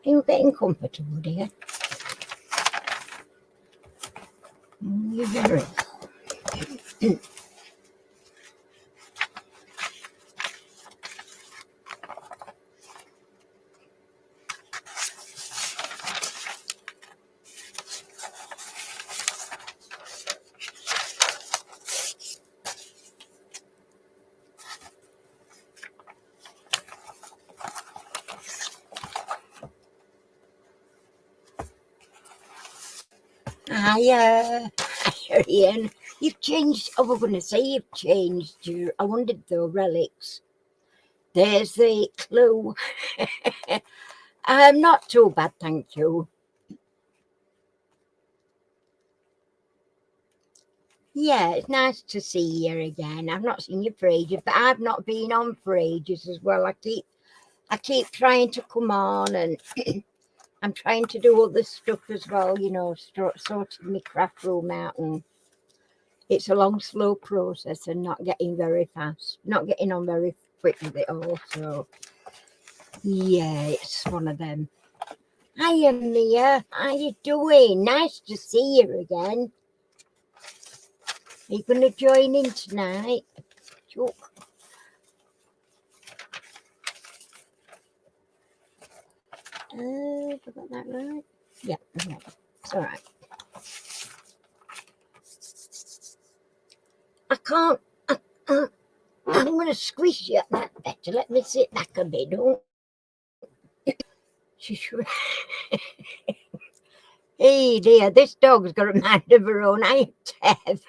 Are you getting comfortable, dear? You're very. Hiya, Ian. You've changed. I was going to say you've changed your. I wondered though, relics. There's the clue. Not too bad, thank you. Yeah, it's nice to see you again. I've not seen you for ages, but I've not been on for ages as well. I keep trying to come on, and I'm trying to do other stuff as well. Sorting my craft room out, and it's a long, slow process, and not getting very fast, not getting on very quick with it all. So yeah, it's one of them. Hiya, Mia. How you doing? Nice to see you again. Are you going to join in tonight? Sure. Have I got that right? Yeah, okay. It's all right. I can't. I'm going to squish you at that better. Let me sit back a bit. Don't. Hey, dear, this dog's got a mind of her own. I have.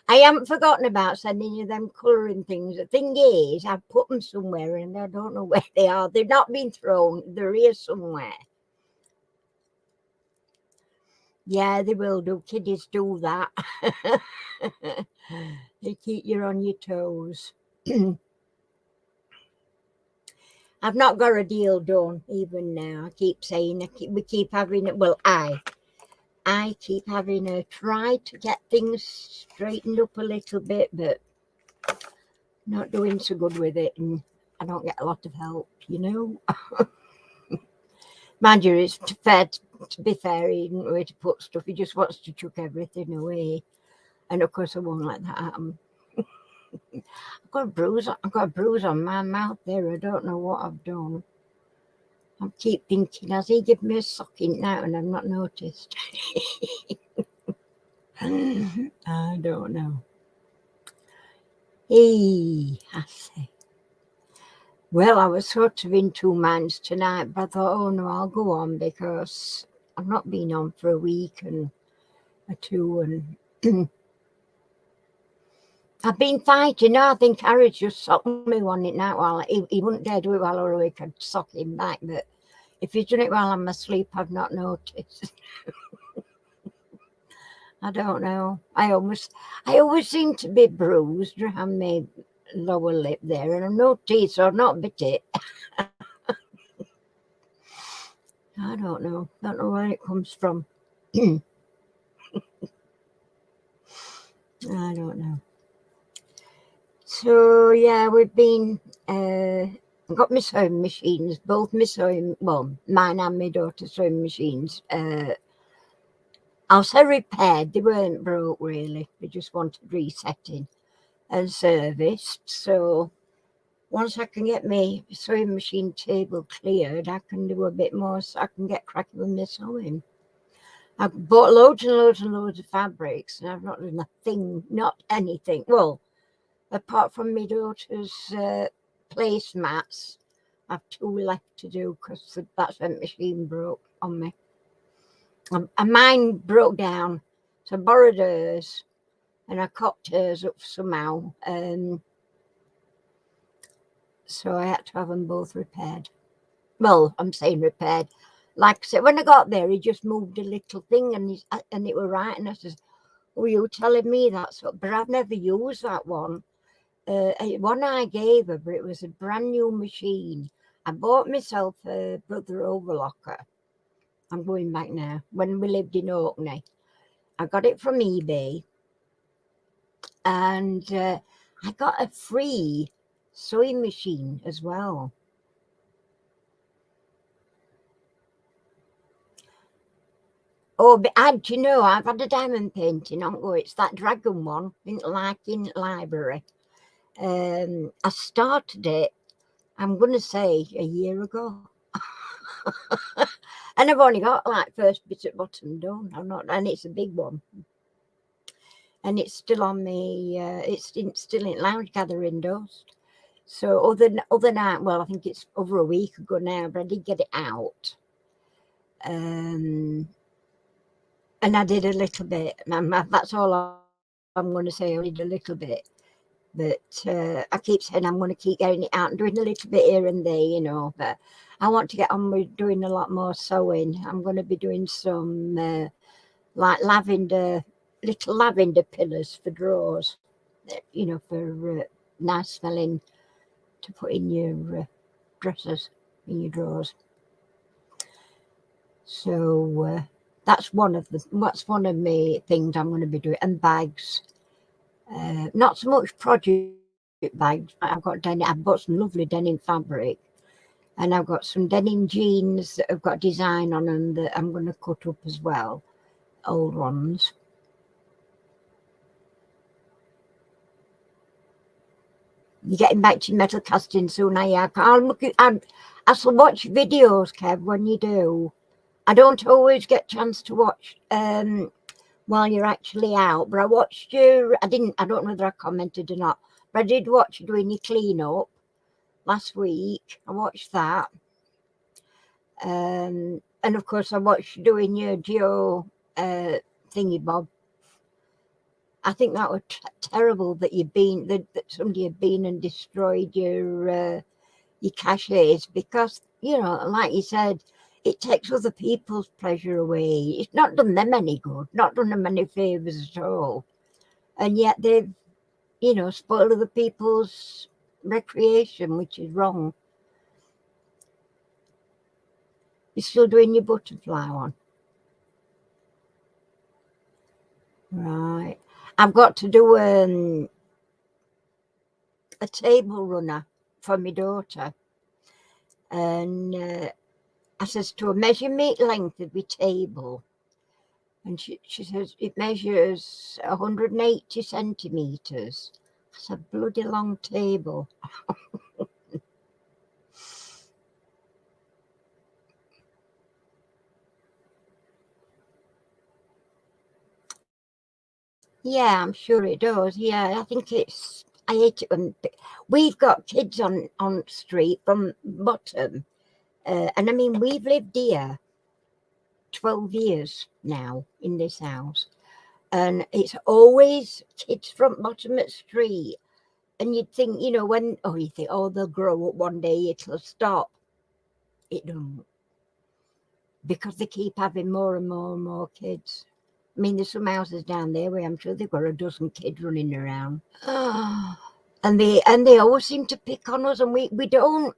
I haven't forgotten about sending you them colouring things. The thing is, I've put them somewhere and I don't know where they are. They've not been thrown. They're here somewhere. Yeah, they will do. Kiddies do that. They keep you on your toes. I've not got a deal done even now. I keep saying we keep having it. Well, I keep having to try to get things straightened up a little bit, but not doing so good with it, and I don't get a lot of help, Mind you, it's fair to be fair, he didn't know where to put stuff. He just wants to chuck everything away, and of course I won't let that happen. I've got a bruise on my mouth there. I don't know what I've done. I keep thinking, has he given me a socking now and I've not noticed? I don't know. Hey, I say. Well, I was sort of in two minds tonight, but I thought, oh no, I'll go on because I've not been on for a week or two, and I've been fighting. I think Harry just socked me one night while he wouldn't dare do it while I was awake. I'd sock him back, but if he's done it while I'm asleep, I've not noticed. I don't know. I always seem to be bruised around my lower lip there, and I've no teeth, so I've not bit it. I don't know. Don't know where it comes from. I don't know. So yeah, we've been got my sewing machines, both my sewing, well, mine and my daughter's sewing machines. I'll say repaired. They weren't broke really. They just wanted resetting and serviced. So once I can get my sewing machine table cleared, I can do a bit more, so I can get cracking with my sewing. I've bought loads and loads and loads of fabrics, and I've not done a thing, not anything. Well, apart from my daughter's placemats, I've two left to do because that's when the machine broke on me. And mine broke down, so I borrowed hers, and I cocked hers up somehow. So I had to have them both repaired. Well, I'm saying repaired. like I said, when I got there, he just moved a little thing, and it were right. And I says, "Oh, you telling me that's what?" But I've never used that one. One I gave her, but it was a brand new machine. I bought myself a Brother Overlocker. I'm going back now. When we lived in Orkney, I got it from eBay, and I got a free sewing machine as well. Oh, but do you know, I've had a diamond painting on. Oh, it's that dragon one, like in library. I started it, I'm going to say, a year ago. And I've only got like first bit at bottom done. I'm not, and it's a big one. And it's still on me. Still in lounge gathering dust. So other night, well, I think it's over a week ago now, but I did get it out. And I did a little bit. That's all I'm going to say. I did a little bit. But I keep saying I'm going to keep getting it out and doing a little bit here and there, but I want to get on with doing a lot more sewing. I'm going to be doing some like little lavender pillars for drawers, for nice smelling to put in your dresses, in your drawers. So that's one of my things I'm going to be doing. And bags. Not so much project bags. I've bought some lovely denim fabric, and I've got some denim jeans that have got design on them that I'm going to cut up as well, old ones. You're getting back to metal casting soon, are you? I shall watch videos, Kev, when you do. I don't always get a chance to watch while you're actually out, but I watched you. I don't know whether I commented or not, but I did watch you doing your clean up last week. I watched that. And of course I watched you doing your geo thingy bob. I think that was terrible that that somebody had been and destroyed your caches, because like you said, it takes other people's pleasure away. It's not done them any good, not done them any favors at all, and yet they've spoiled other people's recreation, which is wrong. You're still doing your butterfly one, right? I've got to do a table runner for my daughter, and I says to her, measure me length of my table, and she says it measures 180 centimeters. That's a bloody long table. Yeah, I'm sure it does. Yeah, I think I hate it when we've got kids on street from bottom, and I mean we've lived here 12 years now in this house, and it's always kids from bottom at street, and you'd think, you think, oh, they'll grow up one day, it'll stop. It don't, because they keep having more and more and more kids. I mean, there's some houses down there where I'm sure they've got a dozen kids running around. And they always seem to pick on us, and we don't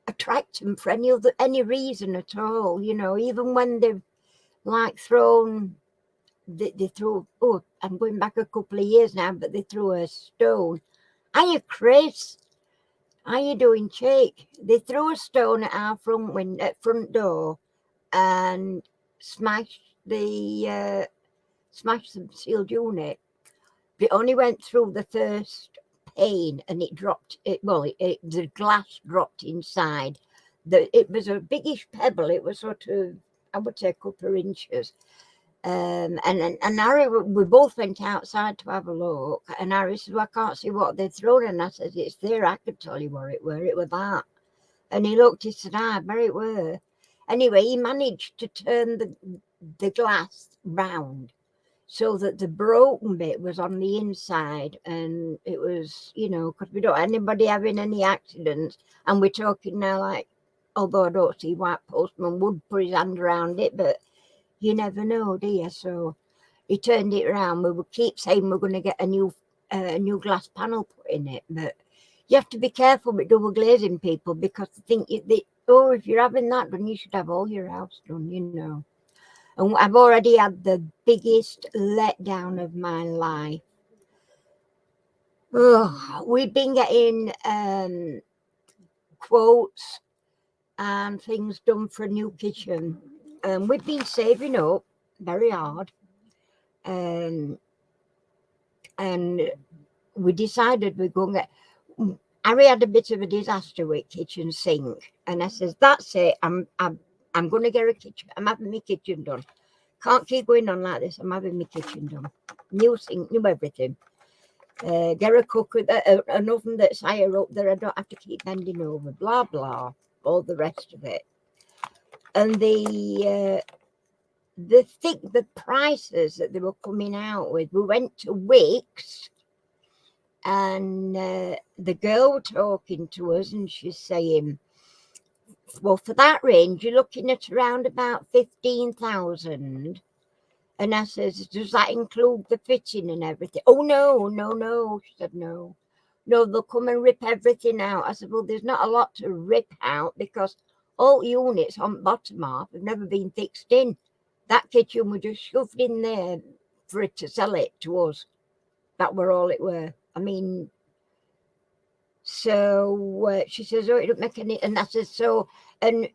attract them for any reason at all. Even when they've like thrown, they threw. Oh, I'm going back a couple of years now, but they threw a stone. Hiya, Chris. How you doing, Jake? They threw a stone at our front door, and smashed the sealed unit. It only went through the first pane, and it dropped. The glass dropped inside. It was a biggish pebble. It was sort of, I would say, a couple of inches. And Harry, we both went outside to have a look, and Harry said, well, I can't see what they've thrown, and I said, it's there, I could tell you where it were that. And he looked, he said, I bet it were. Anyway, he managed to turn the glass round so that the broken bit was on the inside, and it was, because we don't anybody having any accidents, and we're talking now like although I don't see why Postman would put his hand around it, but you never know, do you? So he turned it around. We would keep saying we're going to get a new glass panel put in it, but you have to be careful with double glazing, people, because they think if you're having that done, you should have all your house done, you know. And I've already had the biggest letdown of my life. Oh, we've been getting quotes and things done for a new kitchen. We've been saving up very hard. And we decided we're going to get. Harry had a bit of a disaster with kitchen sink, and I says, "That's it. I'm going to get a kitchen. I'm having my kitchen done. Can't keep going on like this. I'm having my kitchen done. New sink, new everything. Get a cooker, an oven that's higher up there. I don't have to keep bending over. Blah blah, all the rest of it." And the prices that they were coming out with. We went to Wickes, and the girl talking to us, and she's saying, well, for that range, you're looking at around about 15,000. And I says, does that include the fitting and everything? Oh, no. She said, no, they'll come and rip everything out. I said, well, there's not a lot to rip out because all units on bottom half have never been fixed in. That kitchen was just shoved in there for it to sell it to us. That were all it were. I mean, so she says, oh, it don't make any, and I said, so, and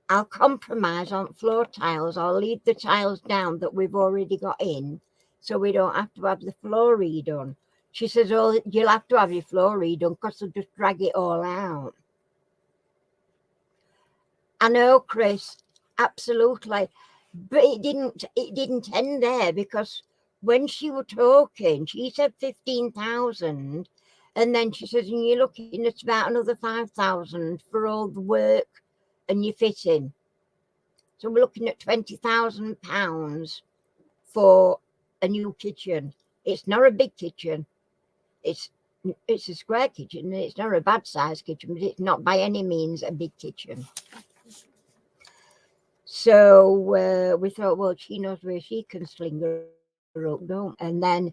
I'll compromise on floor tiles. I'll leave the tiles down that we've already got in, so we don't have to have the floor redone. She says, oh, you'll have to have your floor redone because they'll just drag it all out. I know, Chris, absolutely. But it didn't end there, because when she was talking, she said 15,000. And then she says, and you're looking at about another 5,000 for all the work and your fitting. So we're looking at £20,000 for a new kitchen. It's not a big kitchen. It's a square kitchen. It's not a bad sized kitchen, but it's not by any means a big kitchen. So we thought, well, she knows where she can sling her up, don't? And then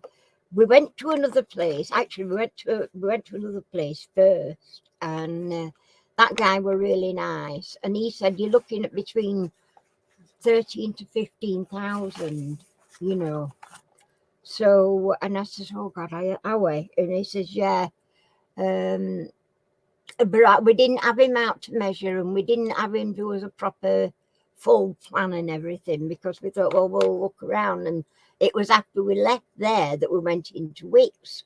we went to another place. Actually, we went to another place first, and that guy were really nice. And he said, you're looking at between 13 to 15,000, you know. So, and I said, oh God, are we? And he says, yeah. But we didn't have him out to measure, and we didn't have him do us a proper full plan and everything, because we thought, well, we'll look around. And it was after we left there that we went into Wickes.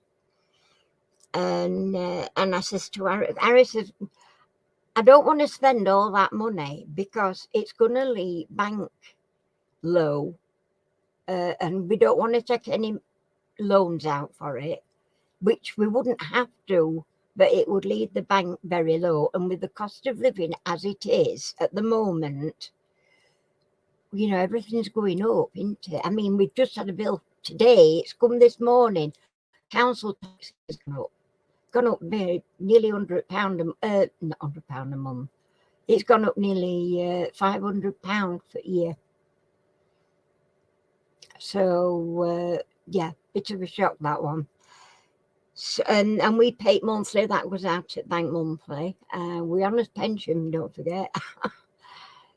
And I says to Harry says, I don't want to spend all that money because it's going to leave bank low, and we don't want to take any loans out for it, which we wouldn't have to, but it would leave the bank very low. And with the cost of living as it is at the moment, you know, everything's going up, isn't it? I mean, we've just had a bill today. It's come this morning. Council tax has gone up nearly £100, not £100 a month. It's gone up nearly £500 for a year. So yeah, bit of a shock, that one. So, and we paid monthly. That was out at bank monthly. We're on a pension, don't forget.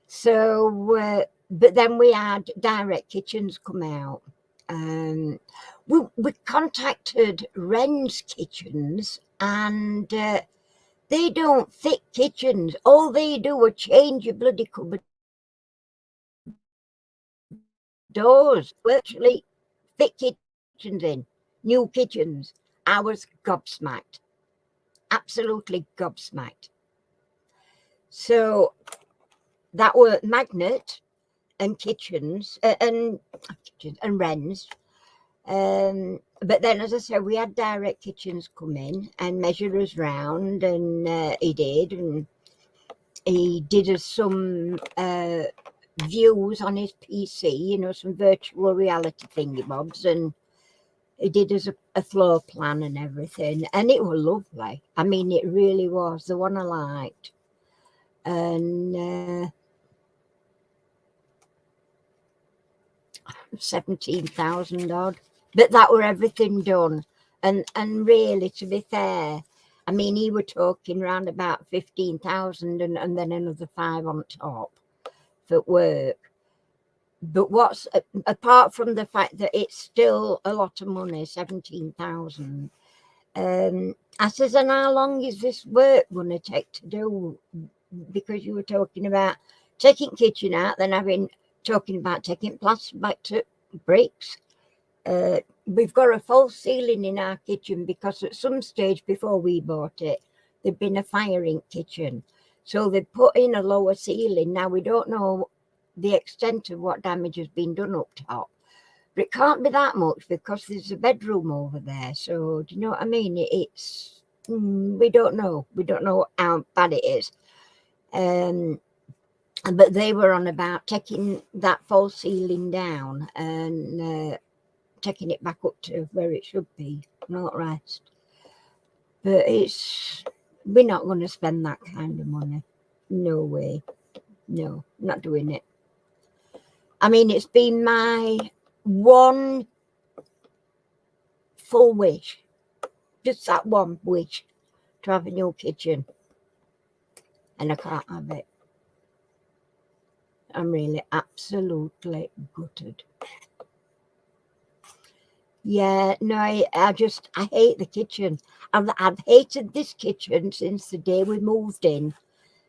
So, but then we had Direct Kitchens come out. We contacted Wren's Kitchens, and they don't fit kitchens. All they do is change your bloody cupboard doors. Virtually fit kitchens in, new kitchens. I was gobsmacked, absolutely gobsmacked. So that were Magnet and Kitchens and Wren's. But then, as I said, we had Direct Kitchens come in and measure us round, and he did, and he did us some views on his PC, you know, some virtual reality thingy bobs, and he did us a floor plan and everything, and it was lovely. I mean, it really was the one I liked. and 17,000 odd, but that were everything done. And really, to be fair, I mean, he were talking round about 15,000 and then another 5 on top for work. But what's apart from the fact that it's still a lot of money, 17,000. I says, and how long is this work going to take to do? Because you were talking about taking kitchen out, then talking about taking plaster back to bricks. We've got a false ceiling in our kitchen because at some stage before we bought it, there'd been a fire in kitchen. So they put in a lower ceiling. Now we don't know the extent of what damage has been done up top. But it can't be that much because there's a bedroom over there. So do you know what I mean? It's we don't know. We don't know how bad it is. But they were on about taking that false ceiling down and taking it back up to where it should be, not rest. But we're not going to spend that kind of money. No way. No, not doing it. I mean, it's been my one full wish, just that one wish, to have a new kitchen. And I can't have it. I'm really absolutely gutted. Yeah, no, I hate the kitchen. I've hated this kitchen since the day we moved in.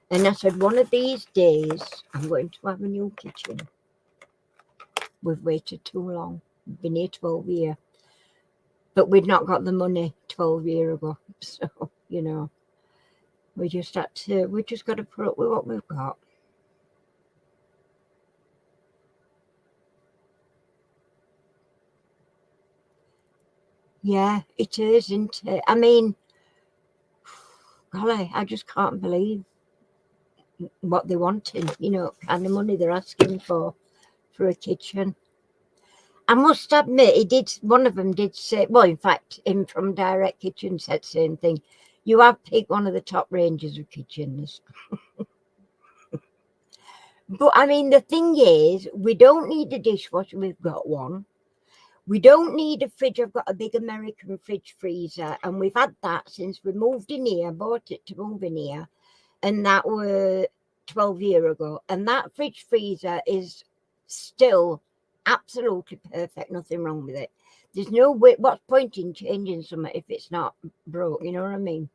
And I said, one of these days, I'm going to have a new kitchen. We've waited too long. We've been here 12 years. But we'd not got the money 12 years ago. So, you know, we just got to put up with what we've got. Yeah, it is, isn't it? I mean, golly, I just can't believe what they're wanting, you know, kind of money they're asking for a kitchen. I must admit, one of them did say, well, in fact, him from Direct Kitchen said the same thing. You have picked one of the top ranges of kitchens. But I mean, the thing is, we don't need a dishwasher. We've got one. We don't need a fridge. I've got a big American fridge freezer, and we've had that since we moved in here, bought it to move in here, and that were 12 years ago. And that fridge freezer is still absolutely perfect. Nothing wrong with it. There's no way, what's point in changing something if it's not broke, you know what I mean?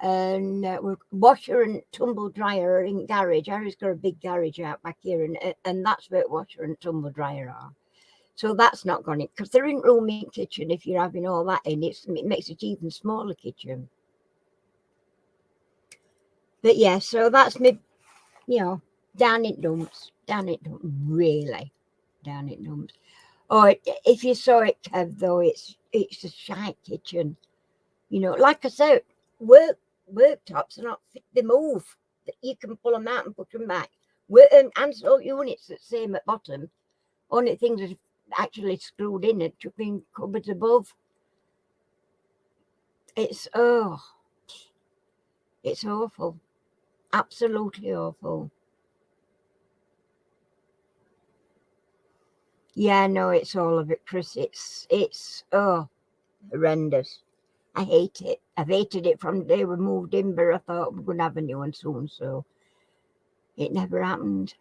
And washer and tumble dryer are in garage. Harry's got a big garage out back here, and that's where washer and tumble dryer are. So that's not gone in because there isn't room in kitchen if you're having all that in. It makes it even smaller kitchen. But yeah, so that's me, you know, down in dumps, really down in dumps. Oh, if you saw it, Kev, though, it's a shite kitchen. You know, like I said, worktops are not fit. They move. You can pull them out and put them back. And so units that same at bottom. Only things are actually screwed in and chucking cupboards above. It's awful. Absolutely awful. Yeah, no, it's all of it, Chris. It's horrendous. I hate it. I've hated it from the day we moved in, but I thought we were going to have a new one soon, so it never happened.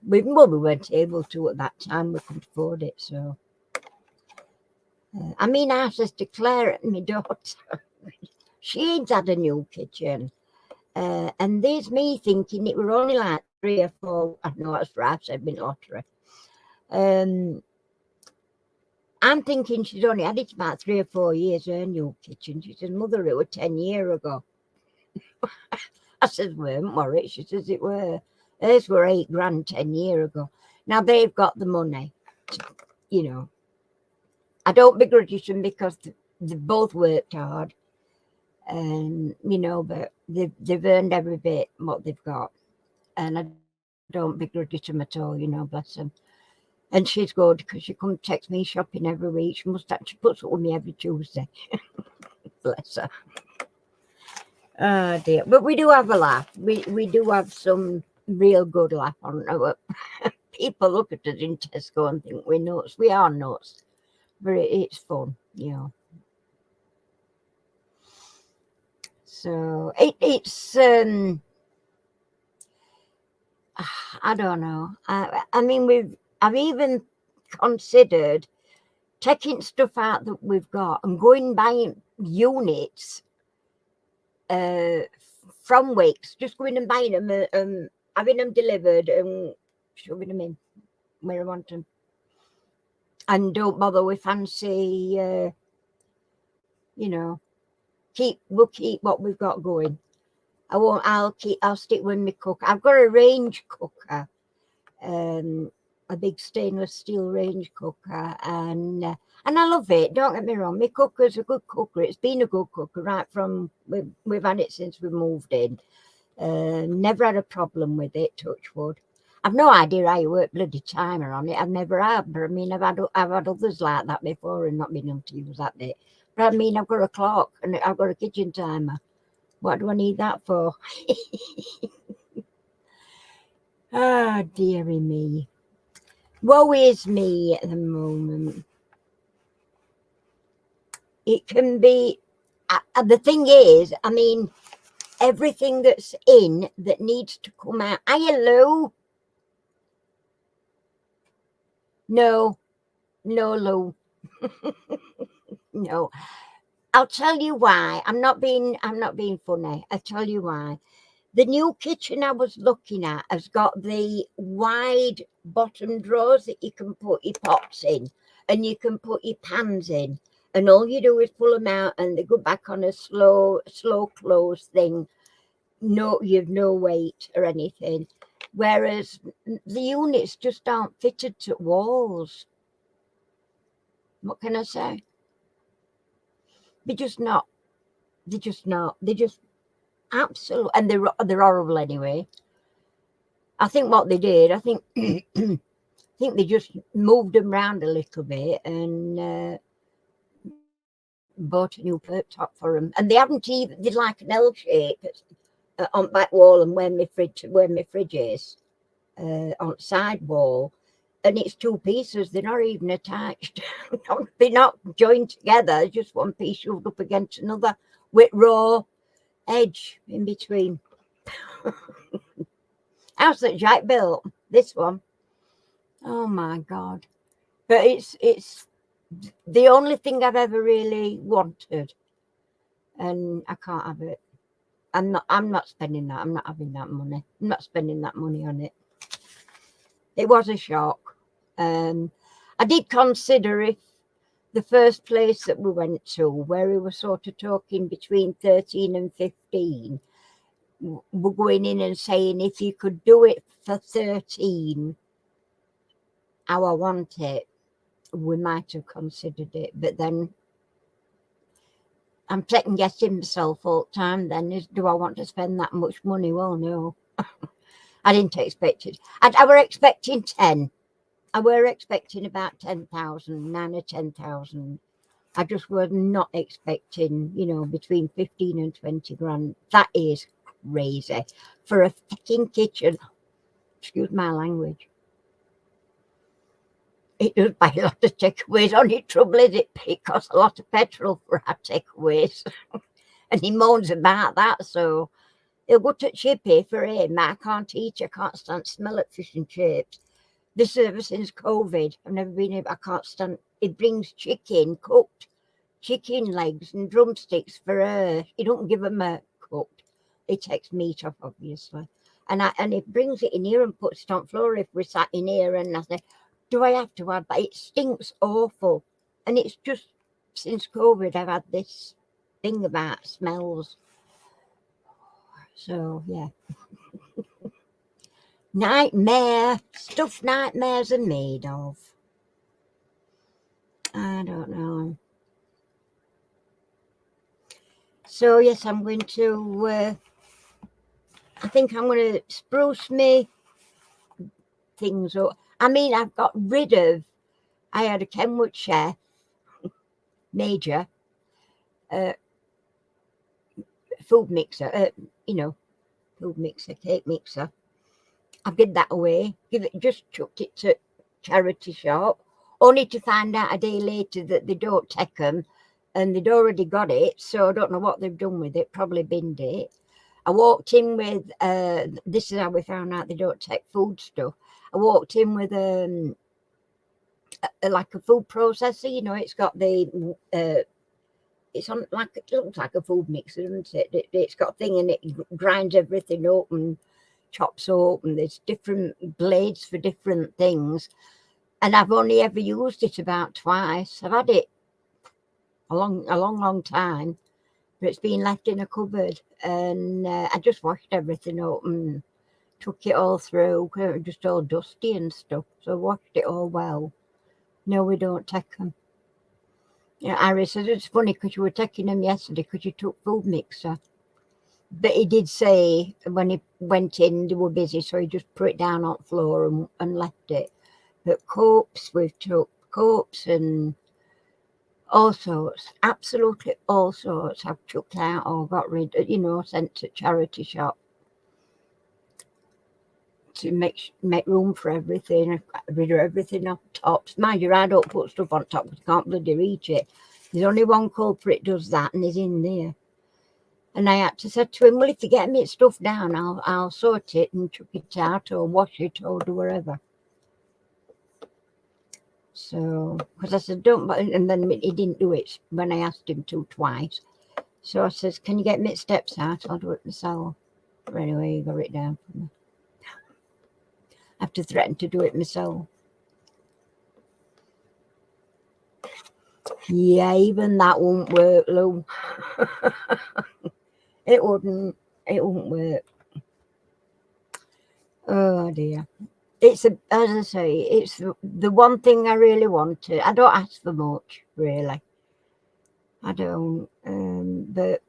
We weren't able to at that time. We couldn't afford it, so. I mean, I says to Claire, my daughter, she'd had a new kitchen. And there's me thinking it were only like 3 or 4. I know that's right, I've said, been lottery. I'm thinking she's only had it about 3 or 4 years, her new kitchen. She says, Mother, it was 10 years ago. I says, weren't worried. She says, it were. Hers were 8 grand 10 years ago. Now they've got the money, you know. I don't begrudge them because they both worked hard. And, you know, but they've earned every bit what they've got. And I don't begrudge them at all, you know, bless them. And she's good because she comes text me shopping every week. She puts up with me every Tuesday. Bless her. Oh dear. But we do have a laugh. We do have some real good laugh on our people look at us in Tesco and think we're nuts. We are nuts. But it's fun, you know. So it's I don't know. I mean I've even considered taking stuff out that we've got and going buying units from Wicks, just going and buying them, having them delivered and shoving them in where I want them. And don't bother with fancy, you know, we'll keep what we've got going. I'll stick with my cooker. I've got a range cooker, a big stainless steel range cooker, and I love it. Don't get me wrong, my cooker's a good cooker. It's been a good cooker right from we've had it since we moved in. Never had a problem with it, touch wood. I've no idea how you work bloody timer on it. I've never had, but I mean, I've had others like that before and not been able to use that bit. But I mean, I've got a clock and I've got a kitchen timer. What do I need that for? Ah, dearie me. Woe is me at the moment. It can be, the thing is, I mean, everything that's in that needs to come out. Hello? No, Lou. No. I'll tell you why. I'm not being funny. I'll tell you why. The new kitchen I was looking at has got the wide bottom drawers that you can put your pots in and you can put your pans in. And all you do is pull them out and they go back on a slow close thing. No, you've no weight or anything. Whereas the units just aren't fitted to walls. What can I say? They're just not. They're just not. They're just absolute, and they're horrible anyway. I think what they did, I think they just moved them around a little bit and bought a new perk top for them. And they haven't even, they're like an L shape on back wall and where my fridge is on side wall. And it's two pieces, they're not even attached. They're not joined together, just one piece shoved up against another with raw edge in between. House that Jack built, this one. Oh my God. But it's the only thing I've ever really wanted. And I can't have it. I'm not spending that. I'm not having that money. I'm not spending that money on it. It was a shock. I did consider if the first place that we went to, where we were sort of talking between 13 and 15, we're going in and saying if you could do it for 13, how I want it, we might have considered it. But then I'm second guessing myself all the time. Then do I want to spend that much money? Well, no. I didn't expect it. I were expecting 10. I were expecting about 10,000, 9 or 10,000. I just was not expecting, between 15 and 20 grand. That is crazy for a fucking kitchen. Excuse my language. It does buy a lot of takeaways. Only trouble is it costs a lot of petrol for our takeaways. And he moans about that, so he'll go to Chippy for him. I can't eat, I can't stand smell of fish and chips. This ever since COVID, I've never been able, I can't stand, it brings chicken, cooked chicken legs and drumsticks for her. He don't give them a cooked. He takes meat off, obviously. And he brings it in here and puts it on the floor if we're sat in here, and I say, do I have to add that? It stinks awful. And it's just since COVID I've had this thing about smells. So yeah. Nightmare. Stuff nightmares are made of. I don't know. So yes, I'm going to I think I'm going to spruce me things up. I mean, I've got rid of, I had a Kenwood chef, Major, food mixer, food mixer, cake mixer. I've given that away. Just chucked it to charity shop, only to find out a day later that they don't take them, and they'd already got it. So I don't know what they've done with it. Probably binned it. I walked in with this is how we found out they don't take food stuff. I walked in with like a food processor. It's got the it's on like it looks like a food mixer, doesn't it? It's got a thing and it grinds everything up and chops up, and there's different blades for different things. And I've only ever used it about twice. I've had it a long time, but it's been left in a cupboard, and I just washed everything up and took it all through. It was just all dusty and stuff, so I washed it all well. No, we don't take them. Iris said it's funny because you were taking them yesterday because you took food mixer. But he did say when he went in, they were busy, so he just put it down on the floor and left it. But copes, we've took copes and all sorts, absolutely all sorts. I've chucked out or got rid of, sent to charity shop to make room for everything, rid of everything off tops. Mind you, I don't put stuff on top because I can't bloody reach it. There's only one culprit does that, and he's in there. And I had to say to him, well, if you get me stuff down, I'll sort it and chuck it out or wash it or do whatever. So, because I said, don't, and then he didn't do it when I asked him to twice. So I says, can you get me steps out? I'll do it myself. But anyway, he got it down for me. I have to threaten to do it myself. Yeah, even that won't work, Lou. It wouldn't work. Oh dear. It's as I say, it's the one thing I really wanted. I don't ask for much, really. I don't, but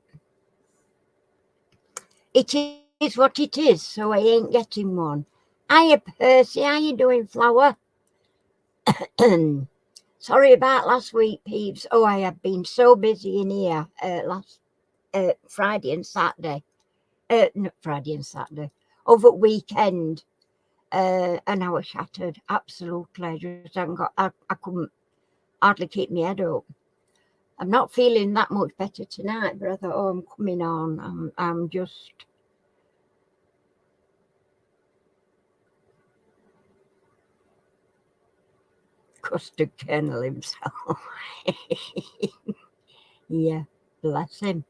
it is what it is, so I ain't getting one. Hiya, Percy, how you doing, Flower? Sorry about last week, peeps. Oh, I have been so busy in here last Friday and Saturday. Not Friday and Saturday. Over weekend. And I was shattered. Absolutely. I just haven't got, I couldn't hardly keep my head up. I'm not feeling that much better tonight, but I thought, oh, I'm coming on. I'm just... Custard Colonel himself. Yeah, bless him.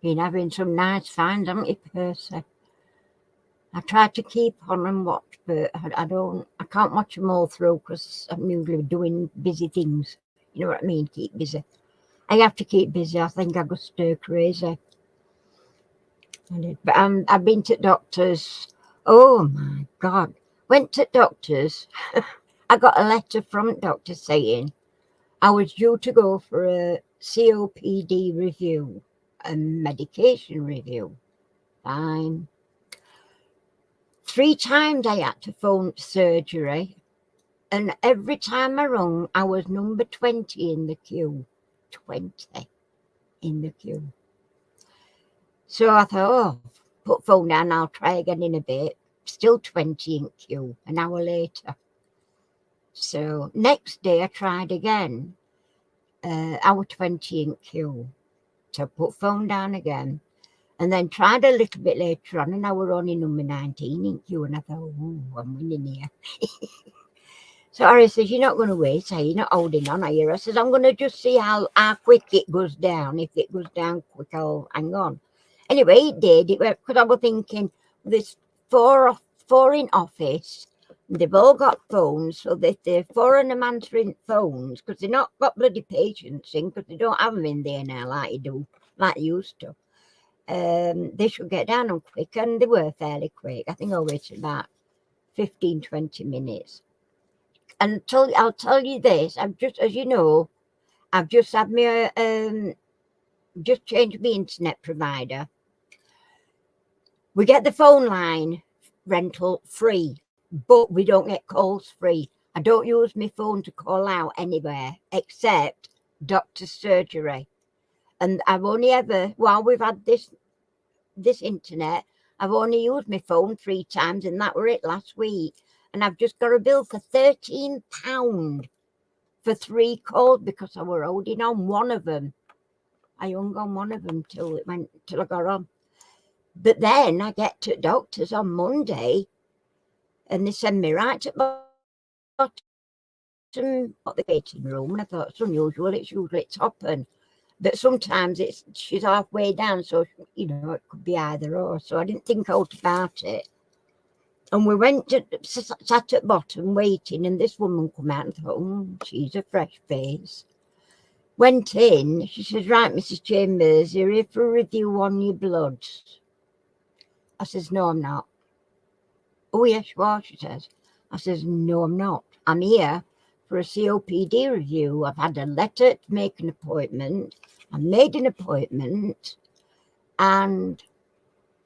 Been having some nice finds, haven't you, Percy? I try to keep on and watch, but I can't watch them all through because I'm usually doing busy things. You know what I mean? Keep busy. I have to keep busy. I think I go stir crazy. But I've been to doctors. Oh my God. Went to doctors. I got a letter from the doctor saying I was due to go for a COPD review, a medication review. Fine. 3 times I had to phone surgery, and every time I rung, I was number 20 in the queue. 20 in the queue. So I thought, oh, put phone down, I'll try again in a bit. Still 20 in queue, an hour later. So next day I tried again, hour 20 in queue. So put phone down again. And then tried a little bit later on, and I were only number 19 in queue, and I thought, oh, I'm winning here. So Ari says, you're not going to wait, are you? Not holding on, are you? I says, I'm going to just see how quick it goes down. If it goes down quick, I'll hang on. Anyway, it did. It went, because I was thinking, there's four in office. They've all got phones, so that they're 4 of them answering phones, because they're not got bloody patients in, because they don't have them in there now like you do, like you used to. They should get down on quick, and they were fairly quick. I think I waited about 15-20 minutes. And I'll tell you this, I've just, as you know, I've just had my just changed my internet provider. We get the phone line rental free, but we don't get calls free. I don't use my phone to call out anywhere except doctor's surgery. And I've only ever, while we've had this internet, I've only used my phone 3 times, and that were it last week. And I've just got a bill for £13 for 3 calls because I were holding on one of them. I hung on one of them till I got on. But then I get to doctors on Monday, and they send me right to the bottom of the waiting room. And I thought, it's unusual. It's usually it's open. But sometimes she's halfway down, so it could be either or. So I didn't think out about it. And we went to sat at bottom waiting, and this woman come out and thought, she's a fresh face. Went in, she says, right, Mrs. Chambers, you're here for a review on your blood. I says, no, I'm not. Oh, yes, you are, she says. I says, no, I'm not. I'm here for a COPD review. I've had a letter to make an appointment. I made an appointment, and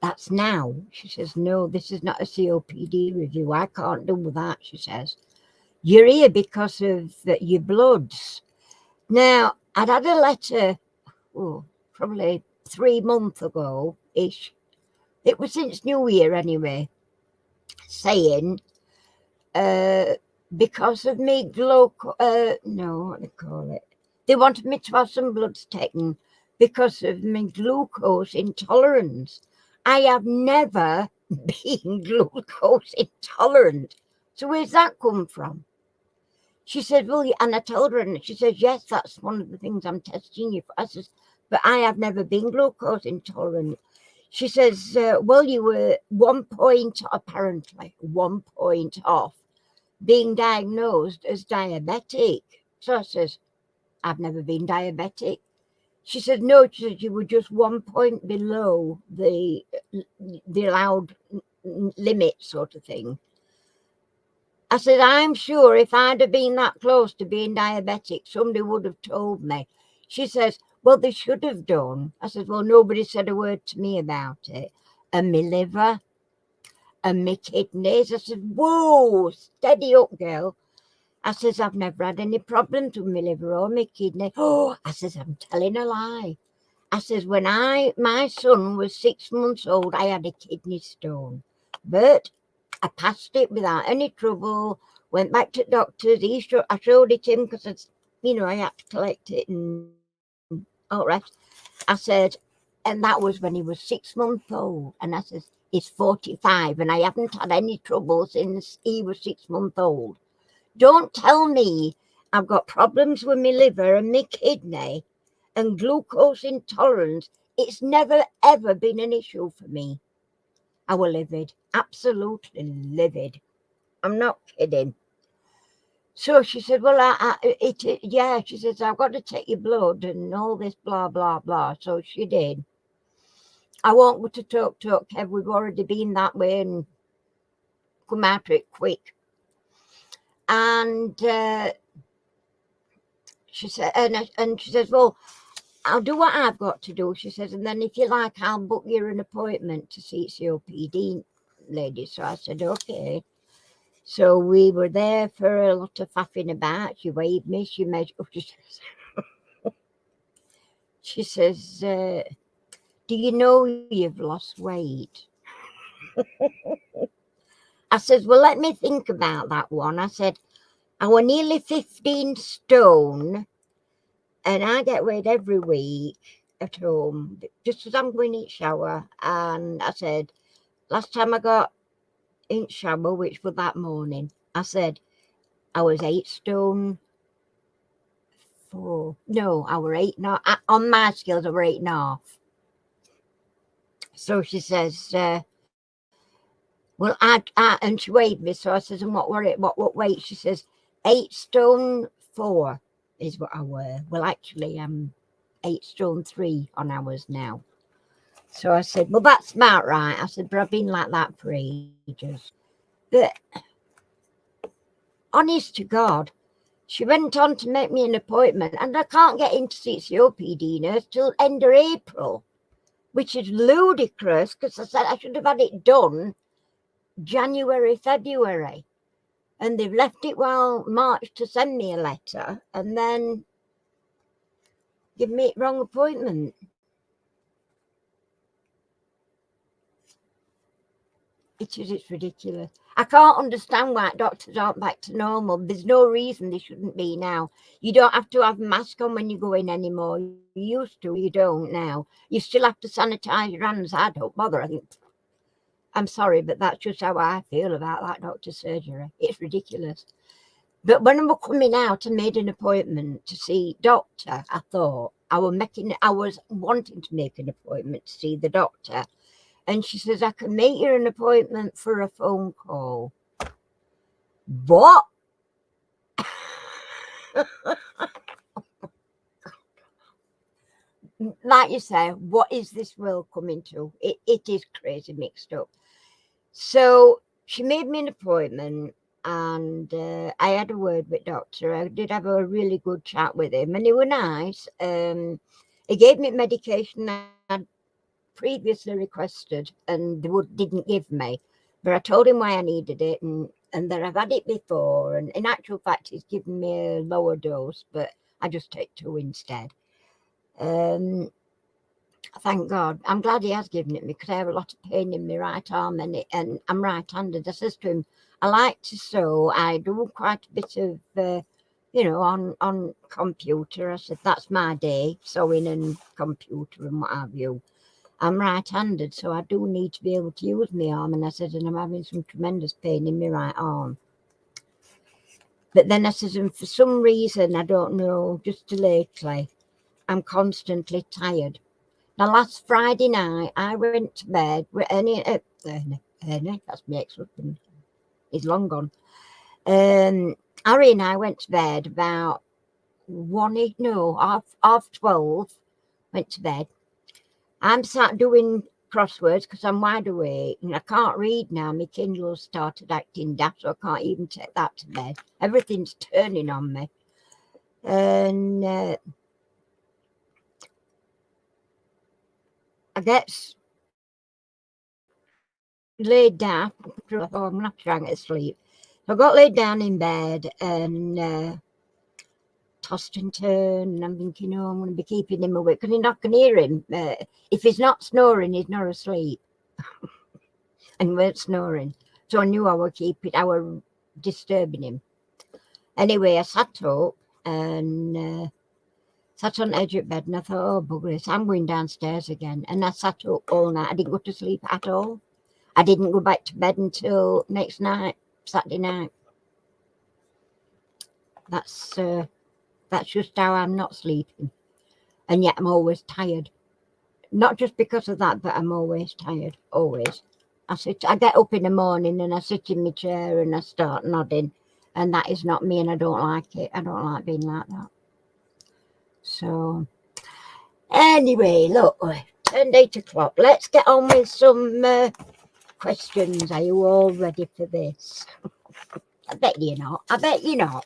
that's now. She says, no, this is not a COPD review. I can't do that, she says. You're here because of your bloods. Now, I'd had a letter, probably 3 months ago-ish. It was since New Year anyway, saying, because of me what they call it? They wanted me to have some bloods taken because of my glucose intolerance. I have never been glucose intolerant. So where's that come from? She said, well, and I told her, and she says, yes, that's one of the things I'm testing you for. I says, but I have never been glucose intolerant. She says, well, you were 1 point, apparently 1 point off being diagnosed as diabetic. So I says, I've never been diabetic. She said, no, she said, you were just 1 point below the allowed limit sort of thing. I said, I'm sure if I'd have been that close to being diabetic, somebody would have told me. She says, well, they should have done. I said, well, nobody said a word to me about it. And my liver and my kidneys. I said, whoa, steady up, girl. I says, I've never had any problems with my liver or my kidney. Oh, I says, I'm telling a lie. I says, when my son was 6 months old, I had a kidney stone. But I passed it without any trouble, went back to doctors. I showed it him because I had to collect it and all right. I said, and that was when he was 6 months old. And I says, he's 45 and I haven't had any trouble since he was 6 months old. Don't tell me I've got problems with my liver and my kidney and glucose intolerance. It's never, ever been an issue for me. I was livid, absolutely livid. I'm not kidding. So she said, well, she says, I've got to take your blood and all this blah, blah, blah. So she did. I won't go to talk, Kev. We've already been that way and come out of it quick. And she said, and she says, well, I'll do what I've got to do, she says, and then if you like, I'll book you an appointment to see COPD lady. So I said, okay. So we were there for a lot of faffing about. She waved me, she measured. She says, do you know you've lost weight? I says, well, let me think about that one. I said, I was nearly 15 stone and I get weighed every week at home just as I'm going in shower. And I said, last time I got in shower, which was that morning, I said, I was 8 stone. No, I were 8. No, on my scales, I were 8.5. So she says, well, and she weighed me. So I says, and what were it? What weight? She says, 8 stone 4 is what I were. Well, actually, I'm 8 stone 3 on hours now. So I said, well, that's about right. I said, but I've been like that for ages. But honest to God, she went on to make me an appointment, and I can't get in to see COPD nurse till end of April, which is ludicrous because I said I should have had it done January, February. And they've left it while March to send me a letter. And then Give me wrong appointment. It's ridiculous. I can't understand why doctors aren't back to normal. There's no reason they shouldn't be now. You don't have to have a mask on when you go in anymore. You used to, you don't now. You still have to sanitize your hands. I don't bother. I think, I'm sorry, but that's just how I feel about that doctor's surgery. It's ridiculous. But when I was coming out, I made an appointment to see doctor. I thought I was wanting to make an appointment to see the doctor. And she says, I can make you an appointment for a phone call. What? Like you say, what is this world coming to? It is crazy mixed up. So she made me an appointment, and I had a word with doctor. I did have a really good chat with him, and he was nice. He gave me medication I'd previously requested and they didn't give me, but I told him why I needed it, and that I've had it before, and in actual fact he's given me a lower dose, but I just take 2 instead. Thank God. I'm glad he has given it me, because I have a lot of pain in my right arm, and I'm right-handed. I says to him, I like to sew. I do quite a bit of on computer. I said, that's my day, sewing and computer and what have you. I'm right-handed, so I do need to be able to use my arm. And I said, and I'm having some tremendous pain in my right arm. But then I said, and for some reason, I don't know, just lately, I'm constantly tired. Now, last Friday night, I went to bed with Ernie, that's my ex-husband. He's long gone. Harry and I went to bed about half 12, went to bed. I'm sat doing crosswords because I'm wide awake and I can't read now. My Kindle started acting daft, so I can't even take that to bed. Everything's turning on me. And I get laid down. Oh, I'm not trying to sleep. So I got laid down in bed and tossed and turned, and I'm thinking, I'm going to be keeping him awake, because you're not going to hear him. If he's not snoring, he's not asleep. And he weren't snoring. So I knew I was disturbing him. Anyway, I sat up and sat on the edge of bed, and I thought, oh, buggers, I'm going downstairs again. And I sat up all night. I didn't go to sleep at all. I didn't go back to bed until next night, Saturday night. That's just how I'm not sleeping. And yet I'm always tired. Not just because of that, but I'm always tired, always. I get up in the morning and I sit in my chair and I start nodding. And that is not me, and I don't like it. I don't like being like that. So, anyway, look, turned 8 o'clock. Let's get on with some questions. Are you all ready for this? I bet you're not. I bet you're not.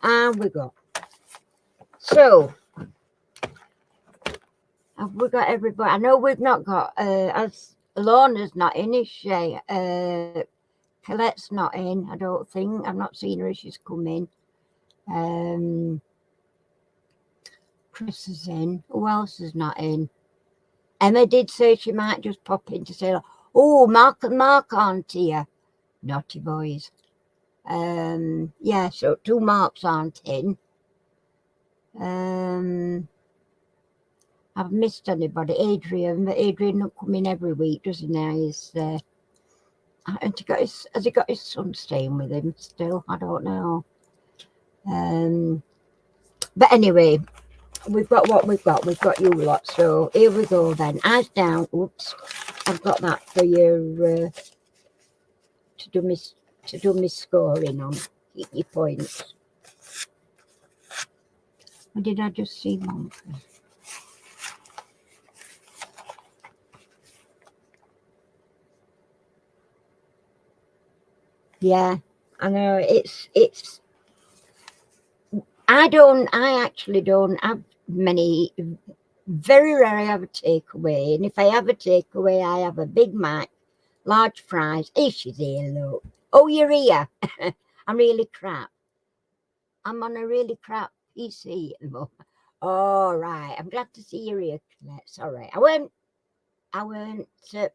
And we go. So, have we got everybody? I know we've not got, as Lorna's not in, is she? Colette's not in, I don't think. I've not seen her as she's come in. Chris is in. Who else is not in? Emma did say she might just pop in to say, oh, Mark and Mark aren't here. Naughty boys. Yeah, so 2 Marks aren't in. I've missed anybody. Adrian, but Adrian not come in every week, doesn't he? Has he got his son staying with him still? I don't know. But anyway, we've got what we've got. We've got you lot. So here we go then. Eyes down. Oops, I've got that for you to do me scoring on. Keep your points. Or did I just see one? Yeah, I know it's. I actually don't have many. Very rarely have a takeaway, and if I have a takeaway, I have a Big Mac, large fries. Hey, she's here, look. Oh, you're here. I'm really crap. I'm on a really crap PC at the moment. All right. I'm glad to see you here, Colette. Sorry. I weren't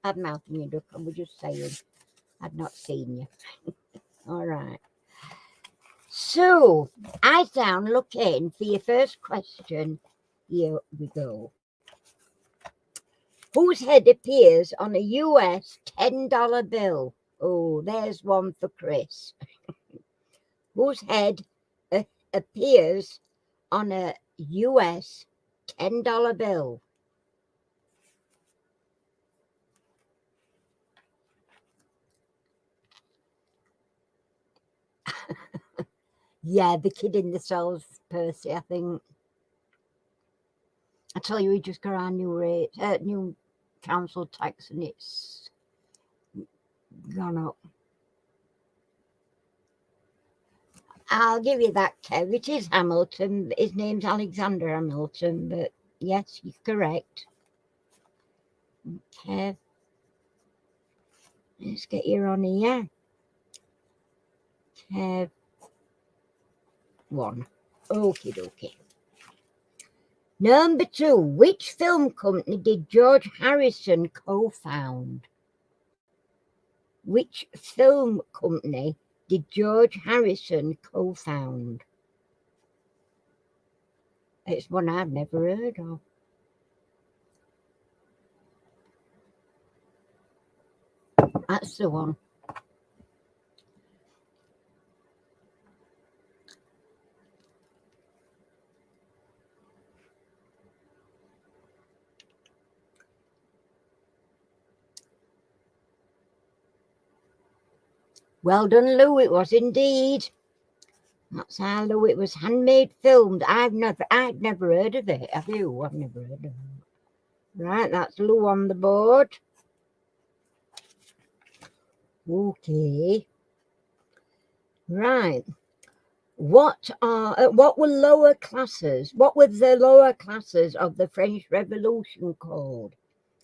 bad mouthing you, Duck. I was just saying I'd not seen you. All right. So, eyes down, look in for your first question. Here we go. Whose head appears on a US $10 bill? Oh, there's one for Chris. Whose head appears on a US $10 bill? Yeah, the kid in the cells, Percy, I think. I tell you, we just got our new rate, new council tax, and it's gone up. I'll give you that, Kev. It is Hamilton. His name's Alexander Hamilton, but yes, you're correct. Okay. Let's get you on here. Kev. 1. Okie dokie. Number 2. Which film company did George Harrison co-found? Which film company did George Harrison co-found? It's one I've never heard of. That's the one. Well done, Lou. It was indeed. That's how, Lou. It was handmade filmed. I'd never heard of it. Have you? I've never heard of it. Right, that's Lou on the board. Okay. Right. What were lower classes? What were the lower classes of the French Revolution called?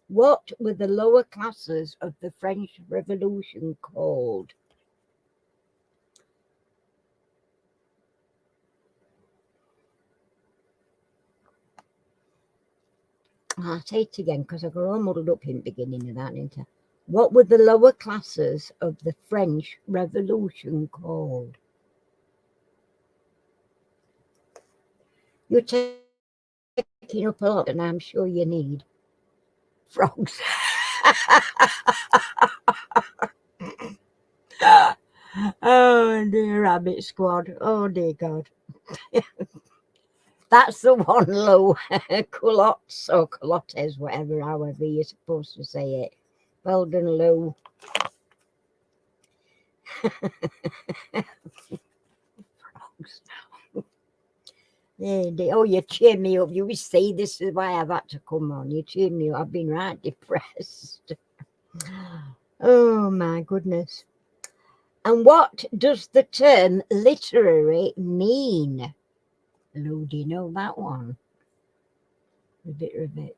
What were the lower classes of the French Revolution called? I'll say it again because I got all muddled up in the beginning of that, didn't I? What were the lower classes of the French Revolution called? You're taking up a lot, and I'm sure you need frogs. Oh dear, Rabbit Squad. Oh dear God. That's the one, Lou. Culottes or culottes, whatever, however you're supposed to say it. Well done, Lou. Frogs. Oh, you cheer me up. You say this is why I've had to come on. You cheer me up. I've been right depressed. Oh my goodness. And what does the term literary mean? Lou, do you know that one? Ribbit.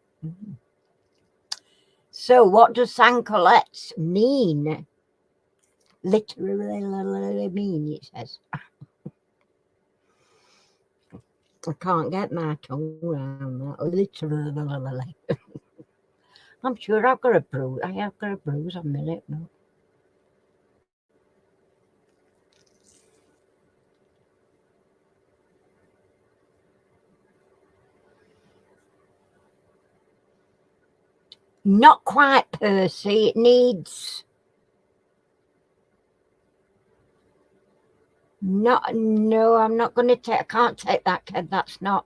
So what does Sancolettes mean? Literally mean, it says. I can't get my tongue around that. Literally. I'm sure I've got a bruise. I have got a bruise on my lip now. Not quite, Percy. It needs... No, I'm not going to take... I can't take that, kid. That's not...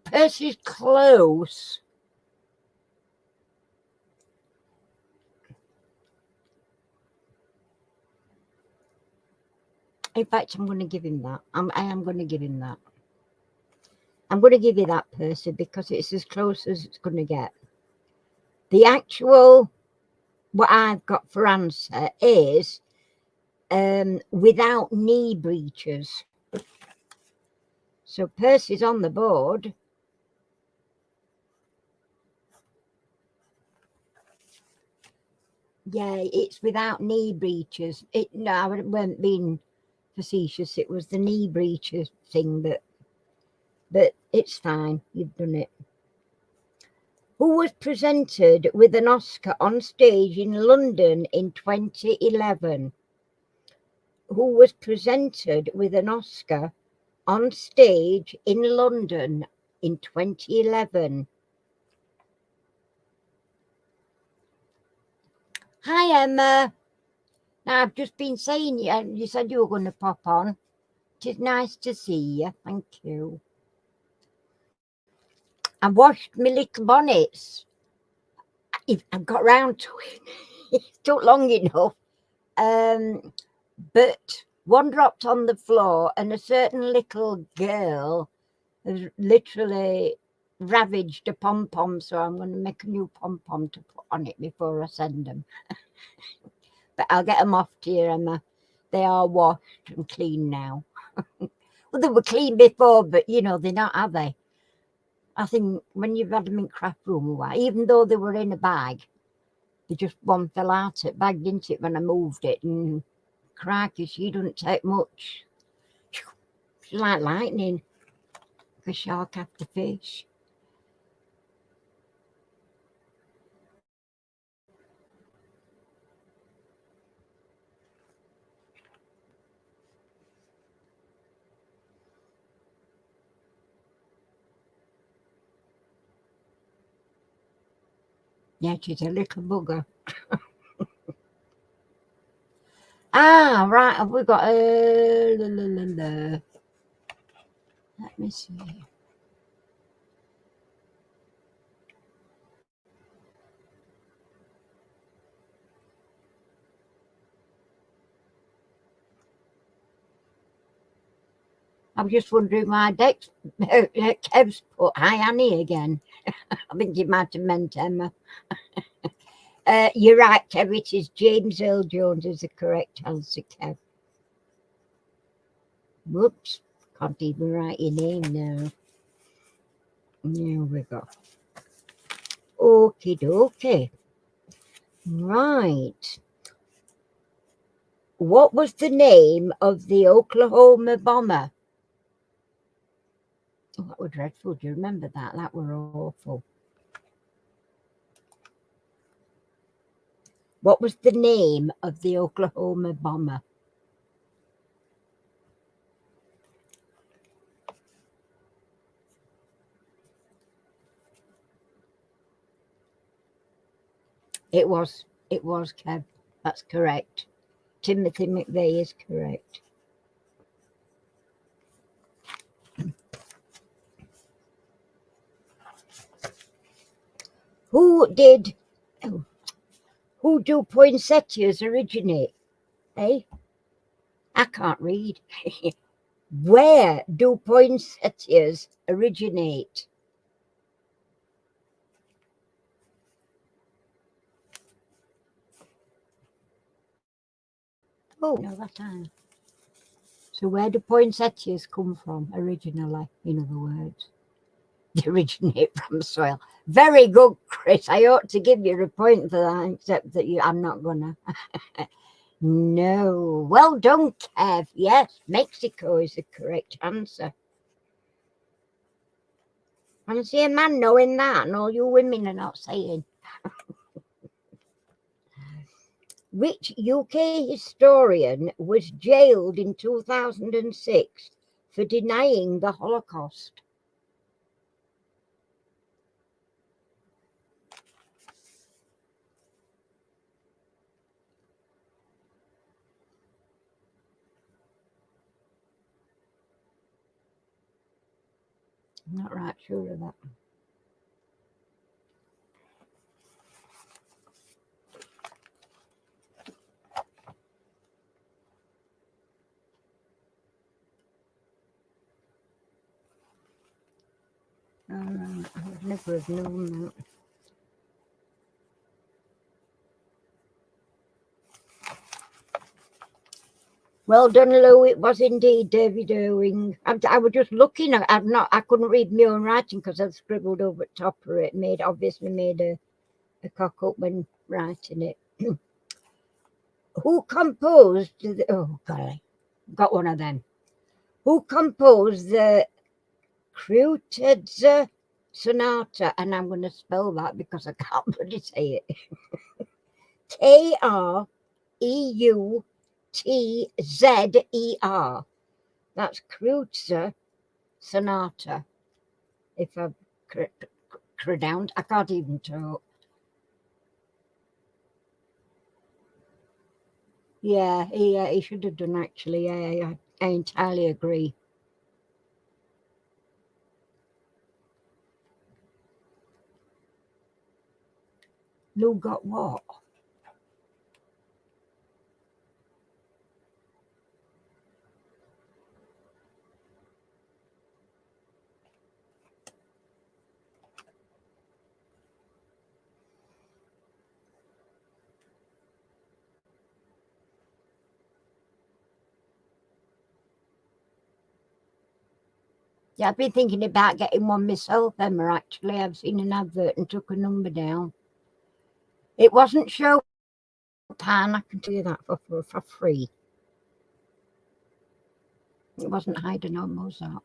Percy's close. In fact, I'm going to give him that. I am going to give him that. I'm going to give you that, Percy, because it's as close as it's going to get. The actual... What I've got for answer is... without knee breeches. So Percy's on the board. Yeah, it's without knee breeches. No, I weren't being facetious. It was the knee breeches thing that but it's fine. You've done it. Who was presented with an Oscar on stage in London in 2011? Who was presented with an Oscar on stage in London in 2011? Hi, Emma. Now, I've just been saying you said you were going to pop on. It is nice to see you. Thank you. I washed my little bonnets. I've got round to it. It took long enough. But one dropped on the floor, and a certain little girl has literally ravaged a pom-pom, so I'm going to make a new pom-pom to put on it before I send them. But I'll get them off to you, Emma. They are washed and clean now. Well, they were clean before, but you know, they're not, are they? I think when you've had them in craft room a while, even though they were in a bag, they just one fell out of bag, didn't it, when I moved it? And crikey, she doesn't take much. She's like lightning. The shark after fish. Yeah, she's a little bugger. Ah, right. Have we got let me see. I was just wondering why Kev's put hi Annie again. I think he might have meant Emma. You're right, Kev. It is James Earl Jones is the correct answer, Kev. Whoops. Can't even write your name now. There we go. Okie dokie. Right. What was the name of the Oklahoma bomber? Oh, that was dreadful. Do you remember that? That were awful. What was the name of the Oklahoma bomber? It was Kev. That's correct. Timothy McVeigh is correct. Who do poinsettias originate? Eh? I can't read. Where do poinsettias originate? Oh, no, that time. So where do poinsettias come from originally, in other words? They originate from soil. Very good, Chris. I ought to give you a point for that, except that I'm not gonna. No. Well done, Kev. Yes, Mexico is the correct answer. I see a man knowing that, and all you women are not saying. Which UK historian was jailed in 2006 for denying the Holocaust? I'm not right sure of that. I would never have known that. Well done, Lou. It was indeed David Irving. I was just looking. I couldn't read my own writing because I'd scribbled over the top of it. Obviously made a cock up when writing it. Who composed oh golly, got one of them. Who composed the Kreutzer Sonata, and I'm going to spell that because I can't bloody say it. Kreutzer. That's Kreutzer Sonata. If I've pronounced, I can't even talk. Yeah, he should have done actually. I entirely agree. Lou got what? Yeah, I've been thinking about getting one myself, Emma, actually. I've seen an advert and took a number down. It wasn't Chopin, I can tell you that for free. It wasn't Haydn or Mozart.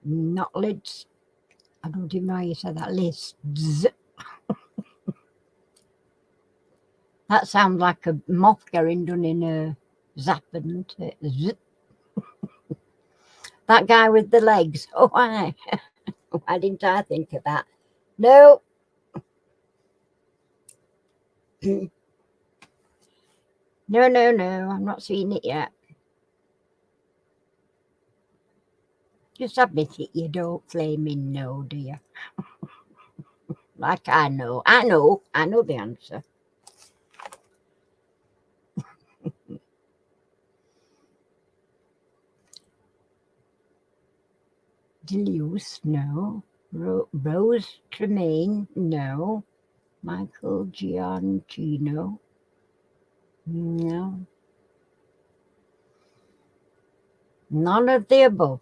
Not Lids. I don't even know how you say that. Lids. That sounds like a moth getting done in a zapping, isn't it? Zip. That guy with the legs. Oh, why? Why didn't I think of that? No. No, I'm not seeing it yet. Just admit it, you don't flaming know, do you? Like I know the answer. Deleuze, no. Rose Tremaine, no. Michael Giangino, no. None of the above.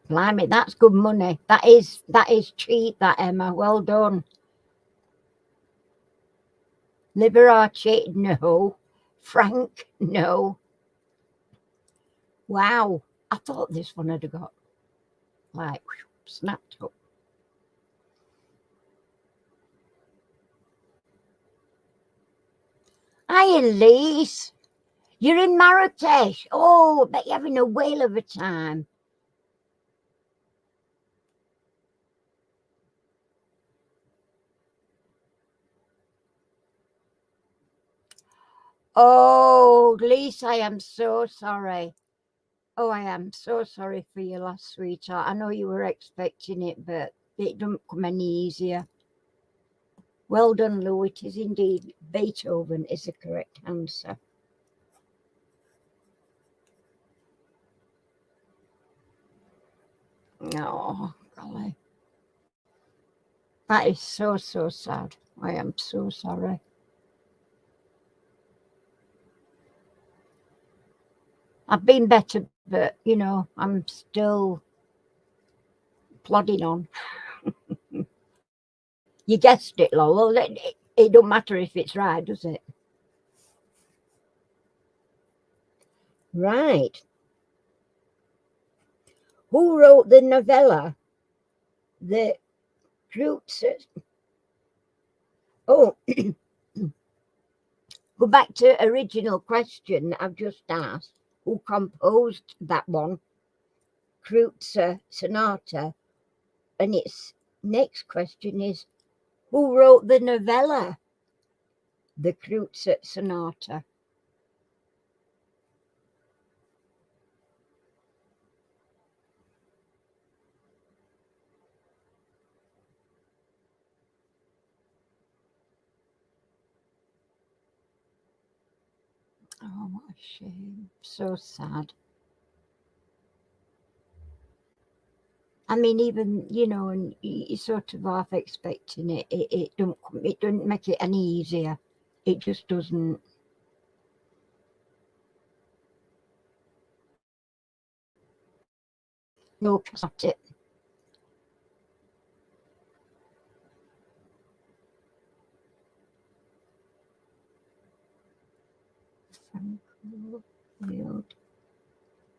Blimey, that's good money. That is cheap, that, Emma. Well done. Liberace, no. Frank, no. Wow. I thought this one had got like snapped up. Hi, Elise. You're in Marrakesh. Oh, I bet you're having a whale of a time. Oh, Lisa, I am so sorry. Oh, I am so sorry for your loss, sweetheart. I know you were expecting it, but it don't come any easier. Well done, Lou. It is indeed Beethoven is the correct answer. Oh, golly. That is so sad. I am so sorry. I've been better, but, I'm still plodding on. You guessed it, Lolo. It don't matter if it's right, does it? Right. Who wrote the novella, The Kreutzer? Oh, go back to original question I've just asked. Who composed that one, Kreutzer Sonata? And its next question is, who wrote the novella, The Kreutzer Sonata? Oh, what a shame. So sad. I mean, even, and you sort of half expecting it. It don't make it any easier. It just doesn't. No, that's not it.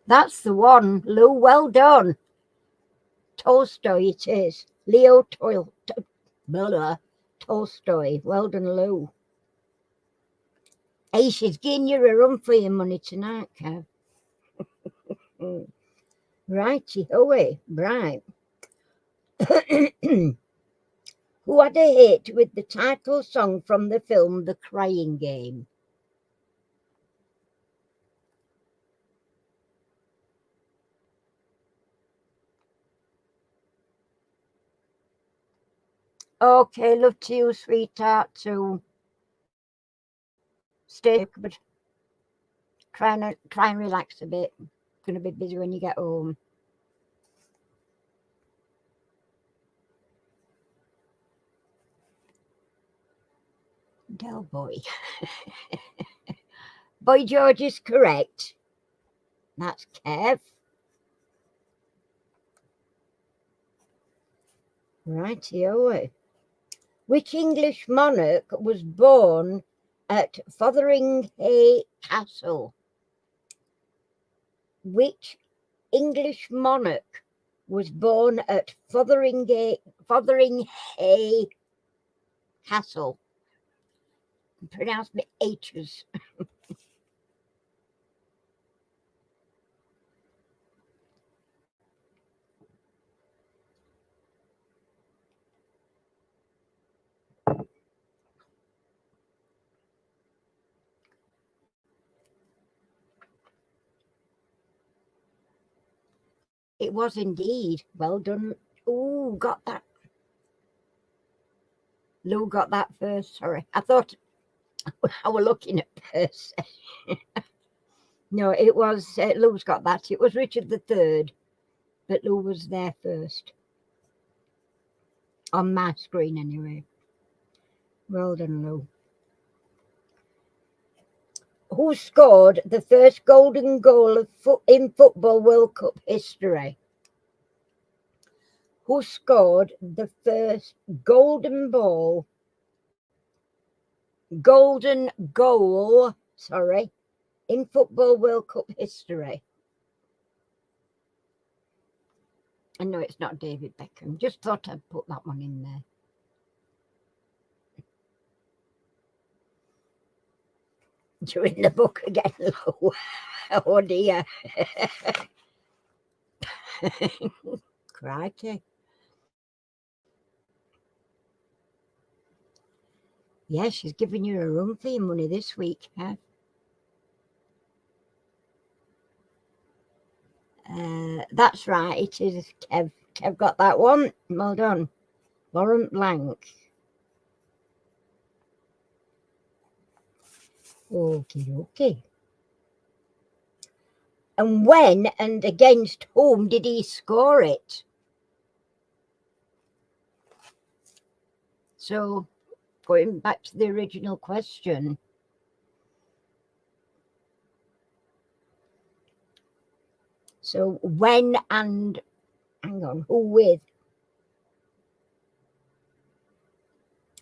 That's the one, Lou. Well done. Tolstoy it is. Leo Tolstoy. Well done, Lou. Hey, she's giving you a run for your money tonight, Kev. Righty-ho, right. Who had a hit with the title song from the film The Crying Game? Okay, love to you, sweetheart, too. Stay, but try and relax a bit. Gonna be busy when you get home. Del Boy. Boy George is correct. That's Kev. Rightio. Which English monarch was born at Fotheringhay Castle? Which English monarch was born at Fotheringhay Castle? Pronounce me H's. It was indeed. Well done. Oh, got that. Lou got that first. Sorry. I thought I was looking at Percy. No, it was Lou's got that. It was Richard III, but Lou was there first. On my screen, anyway. Well done, Lou. Who scored the first golden goal in Football World Cup history? Who scored the first golden goal, in Football World Cup history? I know it's not David Beckham. Just thought I'd put that one in there. You're in the book again, Lou. Oh dear. Crikey. Yeah, she's giving you a run for your money this week, huh? That's right, it is Kev. Kev got that one. Well done. Laurent Blanc. Okay. And when and against whom did he score it? So, going back to the original question. So, when and, hang on, who with?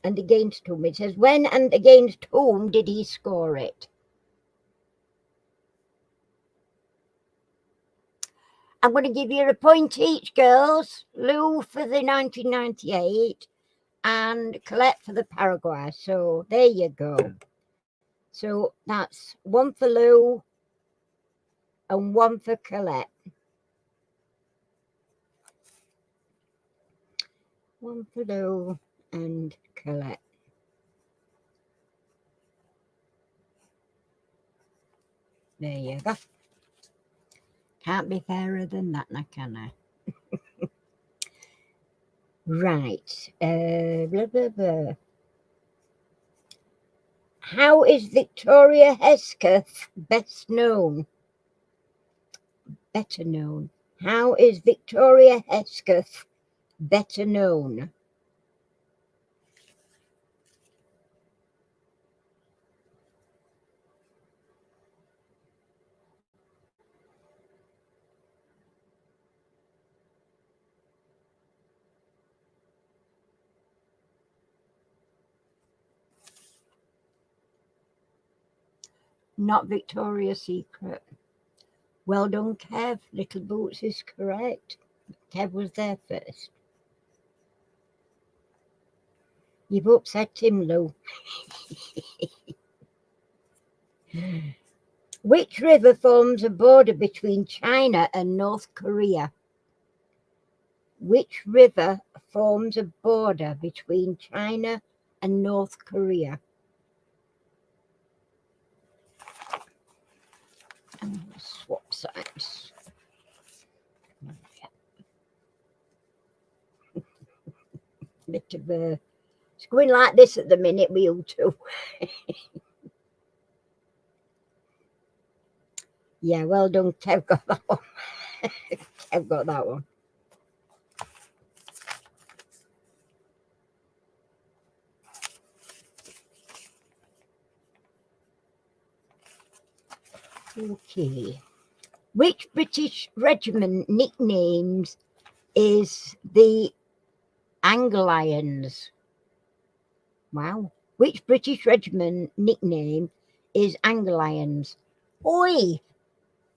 And against whom? It says, when and against whom did he score it? I'm going to give you a point each, girls. Lou for the 1998 and Colette for the Paraguay. So there you go. So that's one for Lou and one for Colette. One for Lou and Colette. There you go. Can't be fairer than that, now can I? Right. Blah, blah, blah. How is Victoria Hesketh best known? Better known. How is Victoria Hesketh better known? Not Victoria's Secret. Well done, Kev. Little Boots is correct. Kev was there first. You've upset him, Lou. Which river forms a border between China and North Korea? Which river forms a border between China and North Korea? Swap sides. Bit of a, it's going like this at the minute with you two. Yeah, well done, Kev got that one. Kev got that one. Okay. Which British regiment nicknames is the Anglians? Wow. Which British regiment nickname is Anglians? Oi,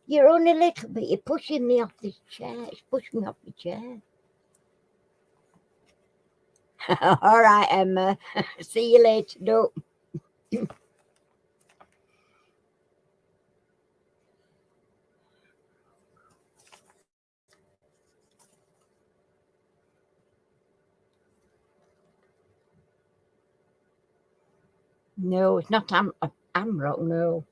you're only a little bit. You're pushing me off this chair. It's pushing me off the chair. All right, Emma. See you later. No. No, it's not Amrock, no.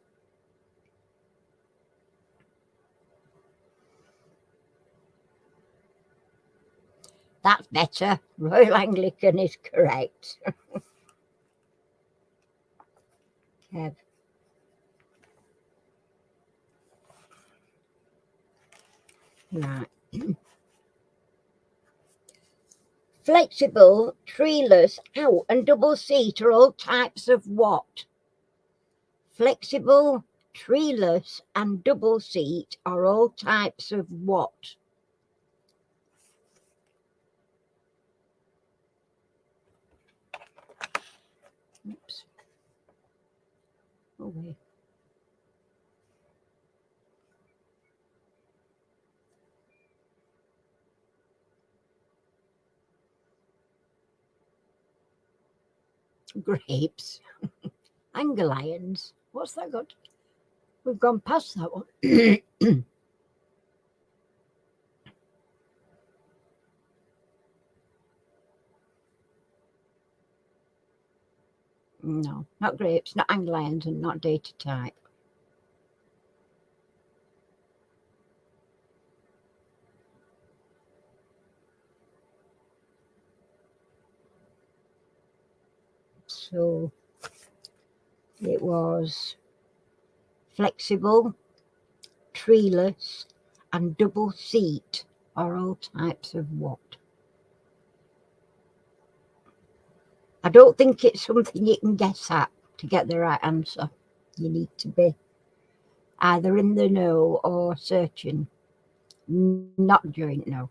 That's better. Royal Anglican is correct. Kev. Right. Flexible, treeless, out and double seat are all types of what? Flexible, treeless and double seat are all types of what? Oops. Oh, wait. Grapes. Anglians. What's that got? We've gone past that one. No, not grapes, not Anglians, and not data type. So it was flexible, treeless, and double seat are all types of what? I don't think it's something you can guess at to get the right answer. You need to be either in the know or searching. Not joint, no.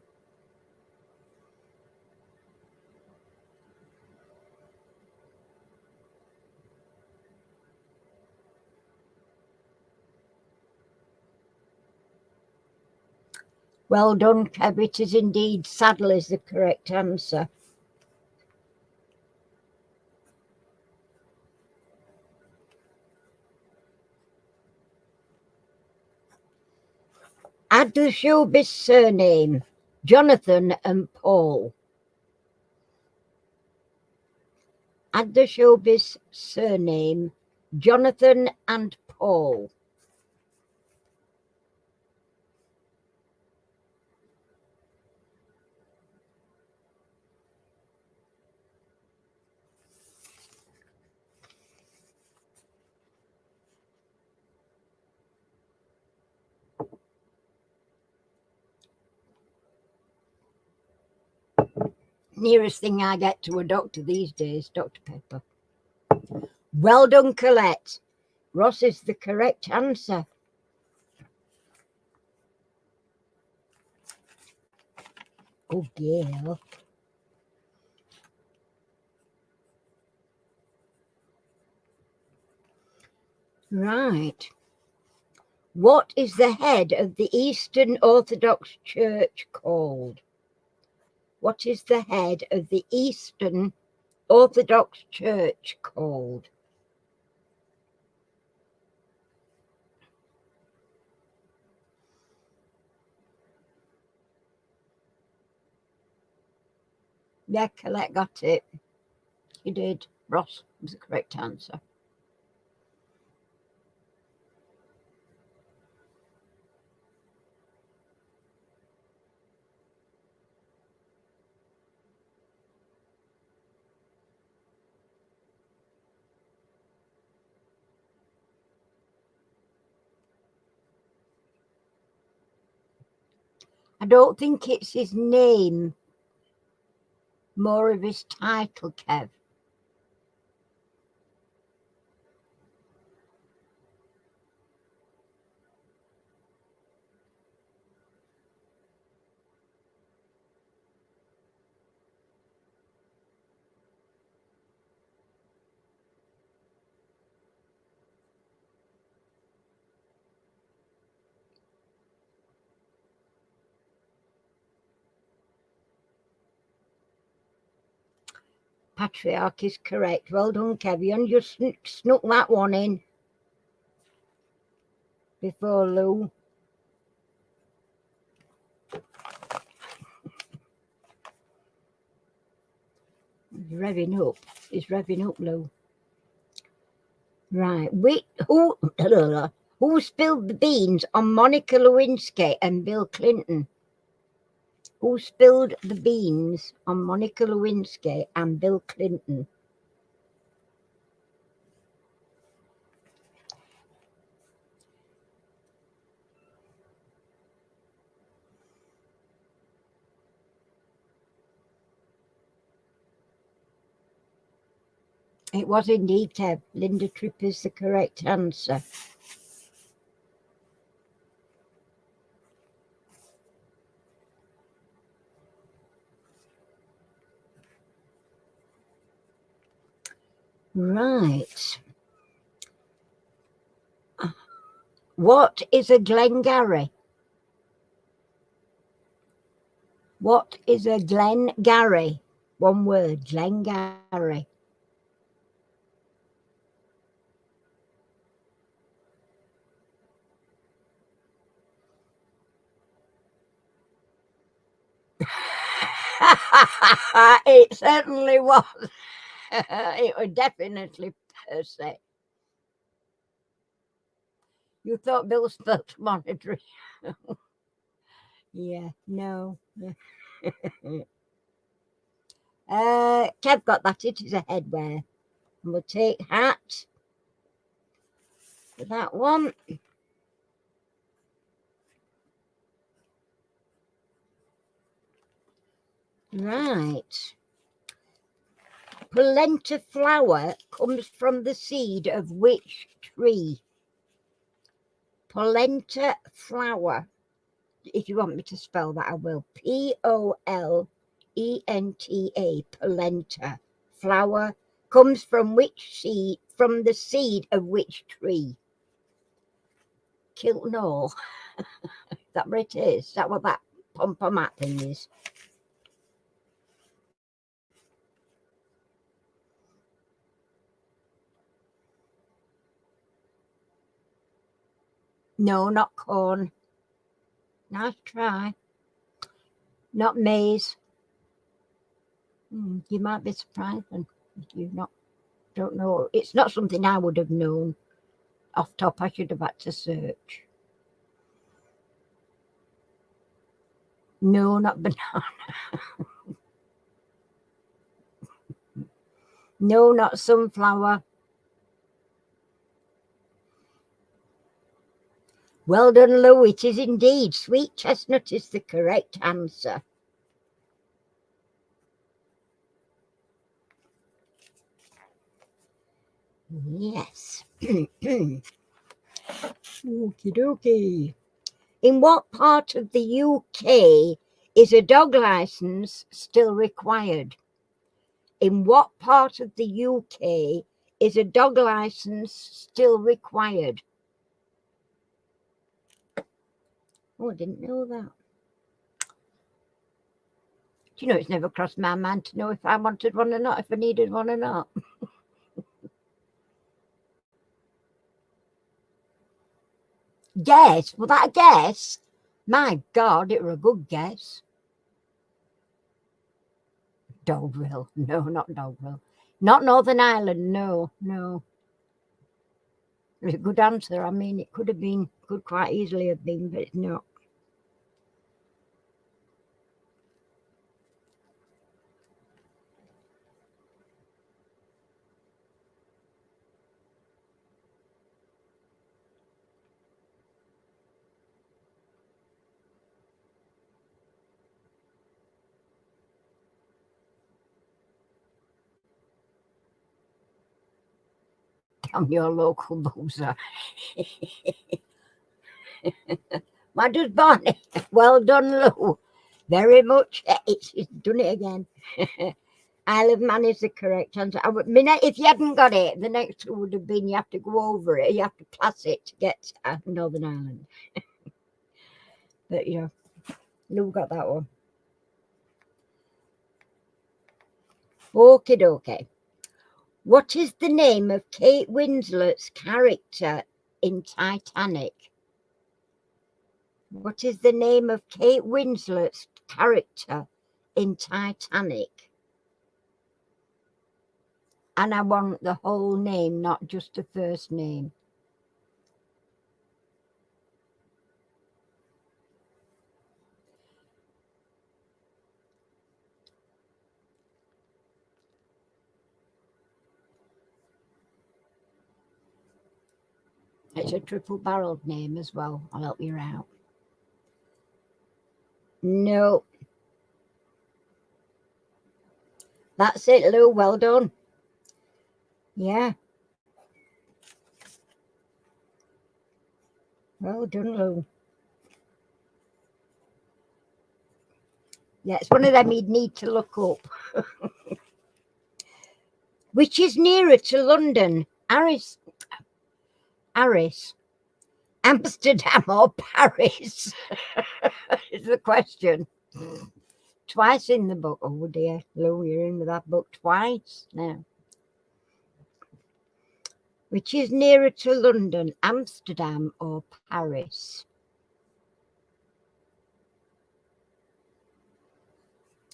Well done, Kev. It is indeed saddle is the correct answer. Add the showbiz surname, Jonathan and Paul. Add the showbiz surname, Jonathan and Paul. Nearest thing I get to a doctor these days, Dr. Pepper. Well done, Colette. Ross is the correct answer. Oh, Gail. Right. What is the head of the Eastern Orthodox Church called? What is the head of the Eastern Orthodox Church called? Yeah, Colette got it. She did. Ross was the correct answer. I don't think it's his name, more of his title, Kev. Patriarch is correct. Well done, Kev. You just snuck that one in before Lou. He's revving up. He's revving up, Lou. Right. Who spilled the beans on Monica Lewinsky and Bill Clinton? Who spilled the beans on Monica Lewinsky and Bill Clinton? It was indeed, Kev. Linda Tripp is the correct answer. Right. What is a Glengarry? What is a Glengarry? One word, Glengarry. It certainly was. It was definitely Percy. You thought Bill spelled monitoring. Yeah, no. Kev got that. It is a headwear. And we'll take hat for that one. Right. Polenta flour comes from the seed of which tree? Polenta flour. If you want me to spell that, I will. Polenta. Polenta flour comes from which seed? From the seed of which tree? Kiltnall. Is that where it is? Is that what that pom-pom thing is? No, not corn. Nice try. Not maize. You might be surprised then if you don't know. It's not something I would have known off top. I should have had to search. No, not banana. No, not sunflower. Well done, Lou. It is indeed. Sweet chestnut is the correct answer. Yes. Okie dokie. In what part of the UK is a dog license still required? In what part of the UK Is a dog license still required? Oh, I didn't know that. Do you know, it's never crossed my mind to know if I wanted one or not, if I needed one or not. Guess? Was that a guess? My God, it were a good guess. Dogville. No, not Dogville. Not Northern Ireland. No, no. It was a good answer. I mean, it could have been, could quite easily have been, but it's not. I'm your local boozer. What does Bonnie? Well done, Lou. Very much. It's done it again. Isle of Man is the correct answer. If you hadn't got it, the next one would have been you have to go over it. You have to pass it to get to Northern Ireland. But, you know, Lou got that one. Okie dokie. What is the name of Kate Winslet's character in Titanic? What is the name of Kate Winslet's character in Titanic? And I want the whole name, not just the first name. It's a triple-barreled name as well. I'll help you out. No. That's it, Lou. Well done. Yeah. Well done, Lou. Yeah, it's one of them you'd need to look up. Which is nearer to London? Aris, Amsterdam or Paris? Is the question. Twice in the book. Oh dear, Lou, you're in with that book twice now. Which is nearer to London, Amsterdam or Paris?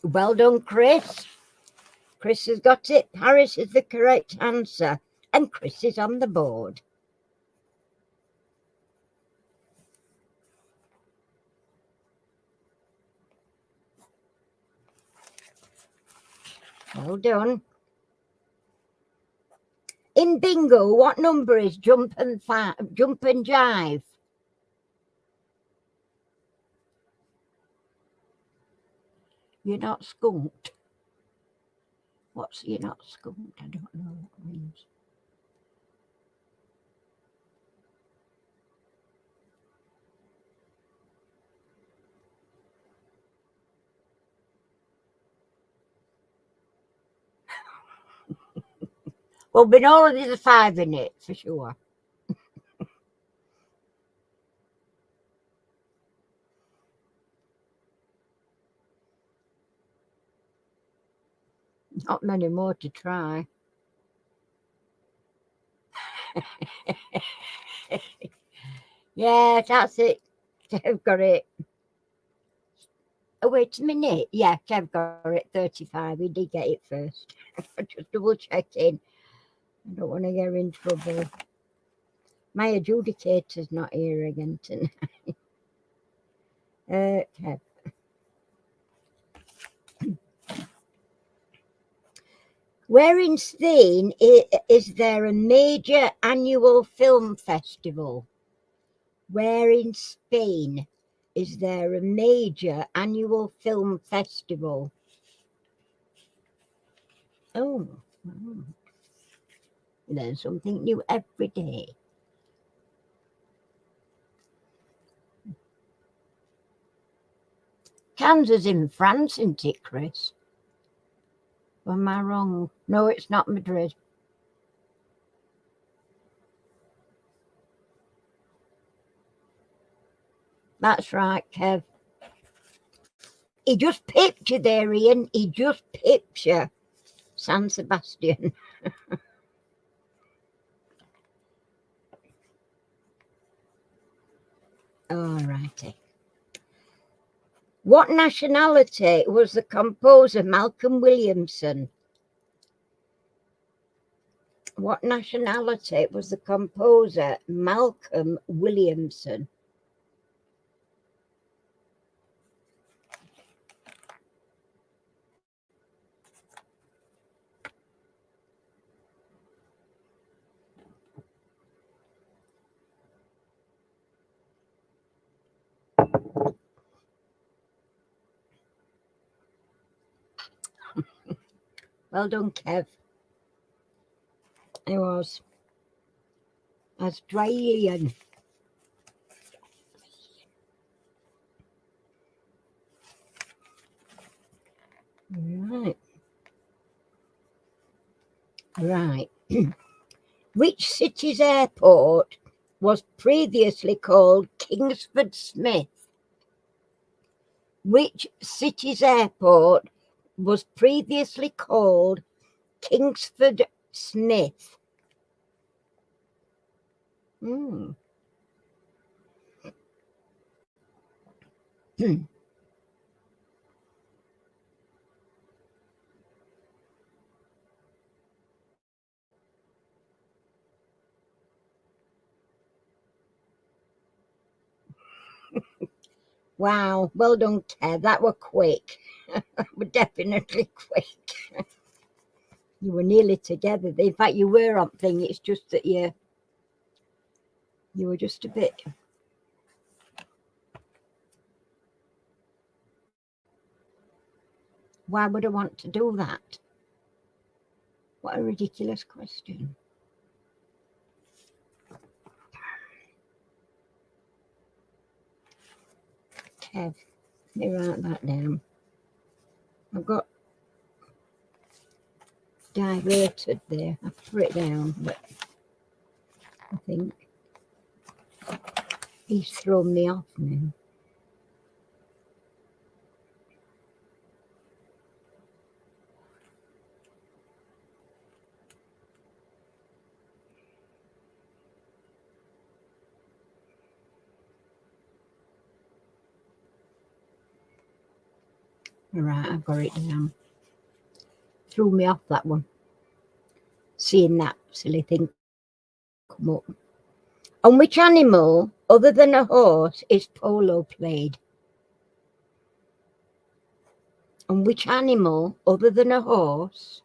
Well done, Chris. Chris has got it. Paris is the correct answer. And Chris is on the board. Well done. In bingo, what number is jump and jive? You're not skunked. What's you're not skunked? I don't know what it means. Well, we know there's a 5 in it for sure. Not many more to try. Yeah, that's it. Kev got it. Oh, wait a minute. Yeah, Kev got it 35. He did get it first. Just double checking. I don't want to get in trouble. My adjudicator's not here again tonight. Kev. Where in Spain is there a major annual film festival? Where in Spain is there a major annual film festival? Oh, wow. Learn something new every day. Kansas in France, isn't it, Chris? Or am I wrong? No, it's not Madrid. That's right, Kev. He just pipped you there, Ian. He just pipped you. San Sebastian. All righty. What nationality was the composer Malcolm Williamson? What nationality was the composer Malcolm Williamson? Well done, Kev. It was Australian. Right. Right. Which city's airport was previously called Kingsford Smith? Which city's airport was previously called Kingsford Smith? Hmm. Wow, well done, Kev. That were quick. We're definitely quick. You were nearly together. In fact, you were on thing. It's just that you were just a bit. Why would I want to do that? What a ridiculous question. Kev, let me write that down. I've got diverted there. I put it down, but I think he's thrown me off now. Right, I've got it down. Threw me off that one. Seeing that silly thing come up. On which animal, other than a horse, is polo played? On which animal, other than a horse,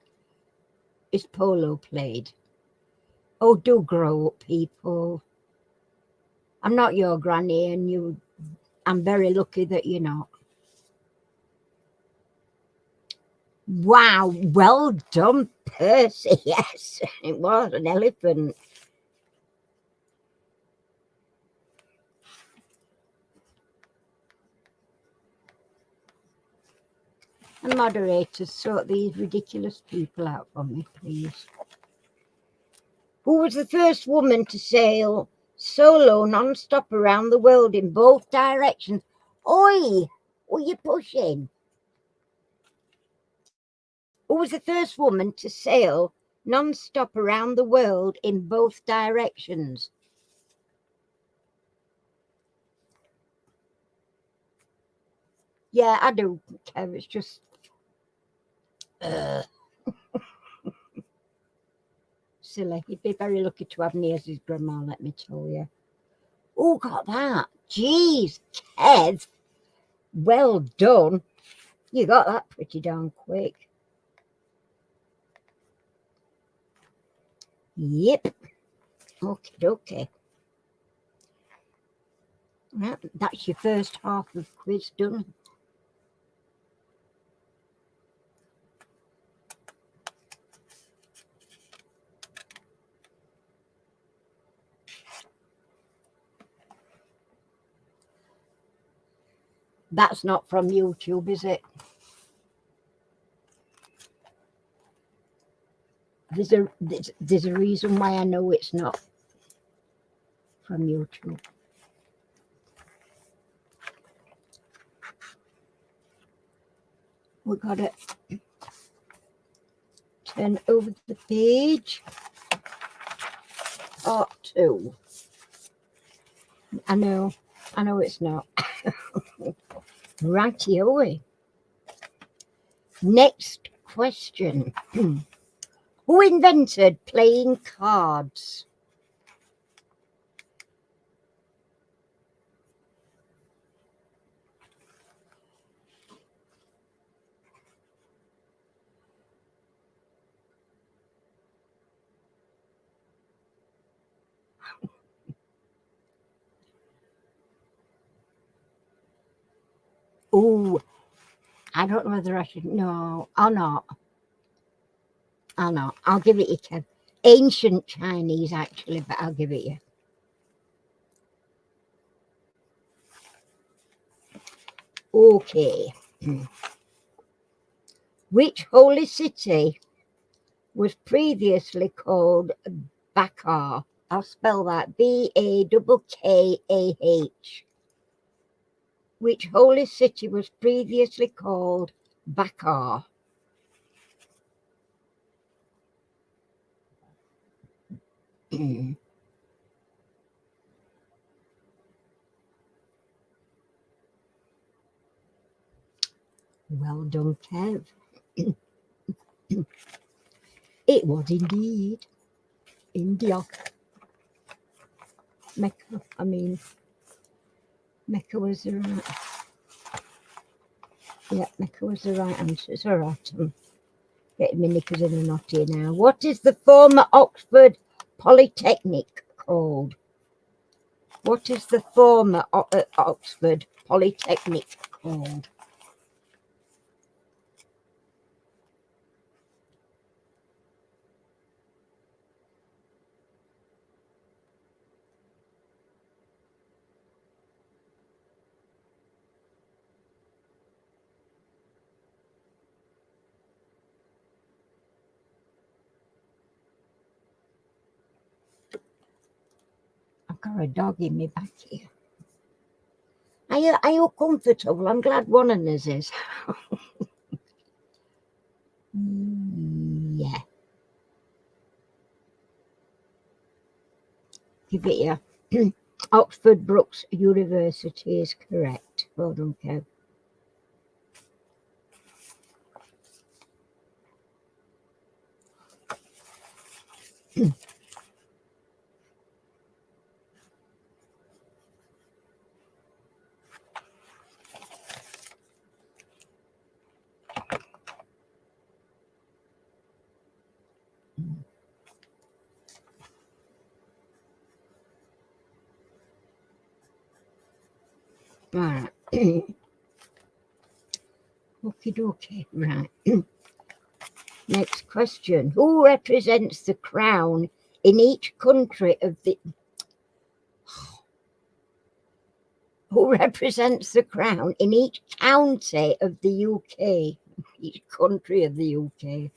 is polo played? Oh, do grow up, people. I'm not your granny, and I'm very lucky that you're not. Wow, well done, Percy. Yes, it was an elephant. And moderators, sort these ridiculous people out for me, please. Who was the first woman to sail solo non-stop around the world in both directions? Oi, what are you pushing? Who was the first woman to sail non-stop around the world in both directions? Yeah, I do, Kev. It's just silly. You'd be very lucky to have me as his grandma, let me tell you. Oh, got that. Jeez, Kev. Well done. You got that pretty darn quick. Yep. Okay. Right, that's your first half of quiz done. That's not from YouTube, is it? There's a reason why I know it's not from YouTube. we got to turn over the page. Part 2. I know it's not. Righty-o. Next question. Who invented playing cards? Oh, I don't know whether I should. No, I'll not. I'll give it you, Kev. Ancient Chinese, actually, but I'll give it you. Okay. Which holy city was previously called Bakar? I'll spell that Bakah. Which holy city was previously called Bakar? Well done, Kev. It was indeed India. Mecca, Mecca was the right. Yeah, Mecca was the right answer. It's all right. I'm getting my knickers in a knot here now. What is the former Oxford Polytechnic called? What is the former Oxford Polytechnic called? I've got a dog in me back here. Are you comfortable? I'm glad one of us is. Yeah. Give it you. Oxford Brookes University is correct. Well done, Kev. All right. Okie dokie. Right. Next question. Who represents the crown in each country of the Who represents the crown in each county of the UK? Each country of the UK.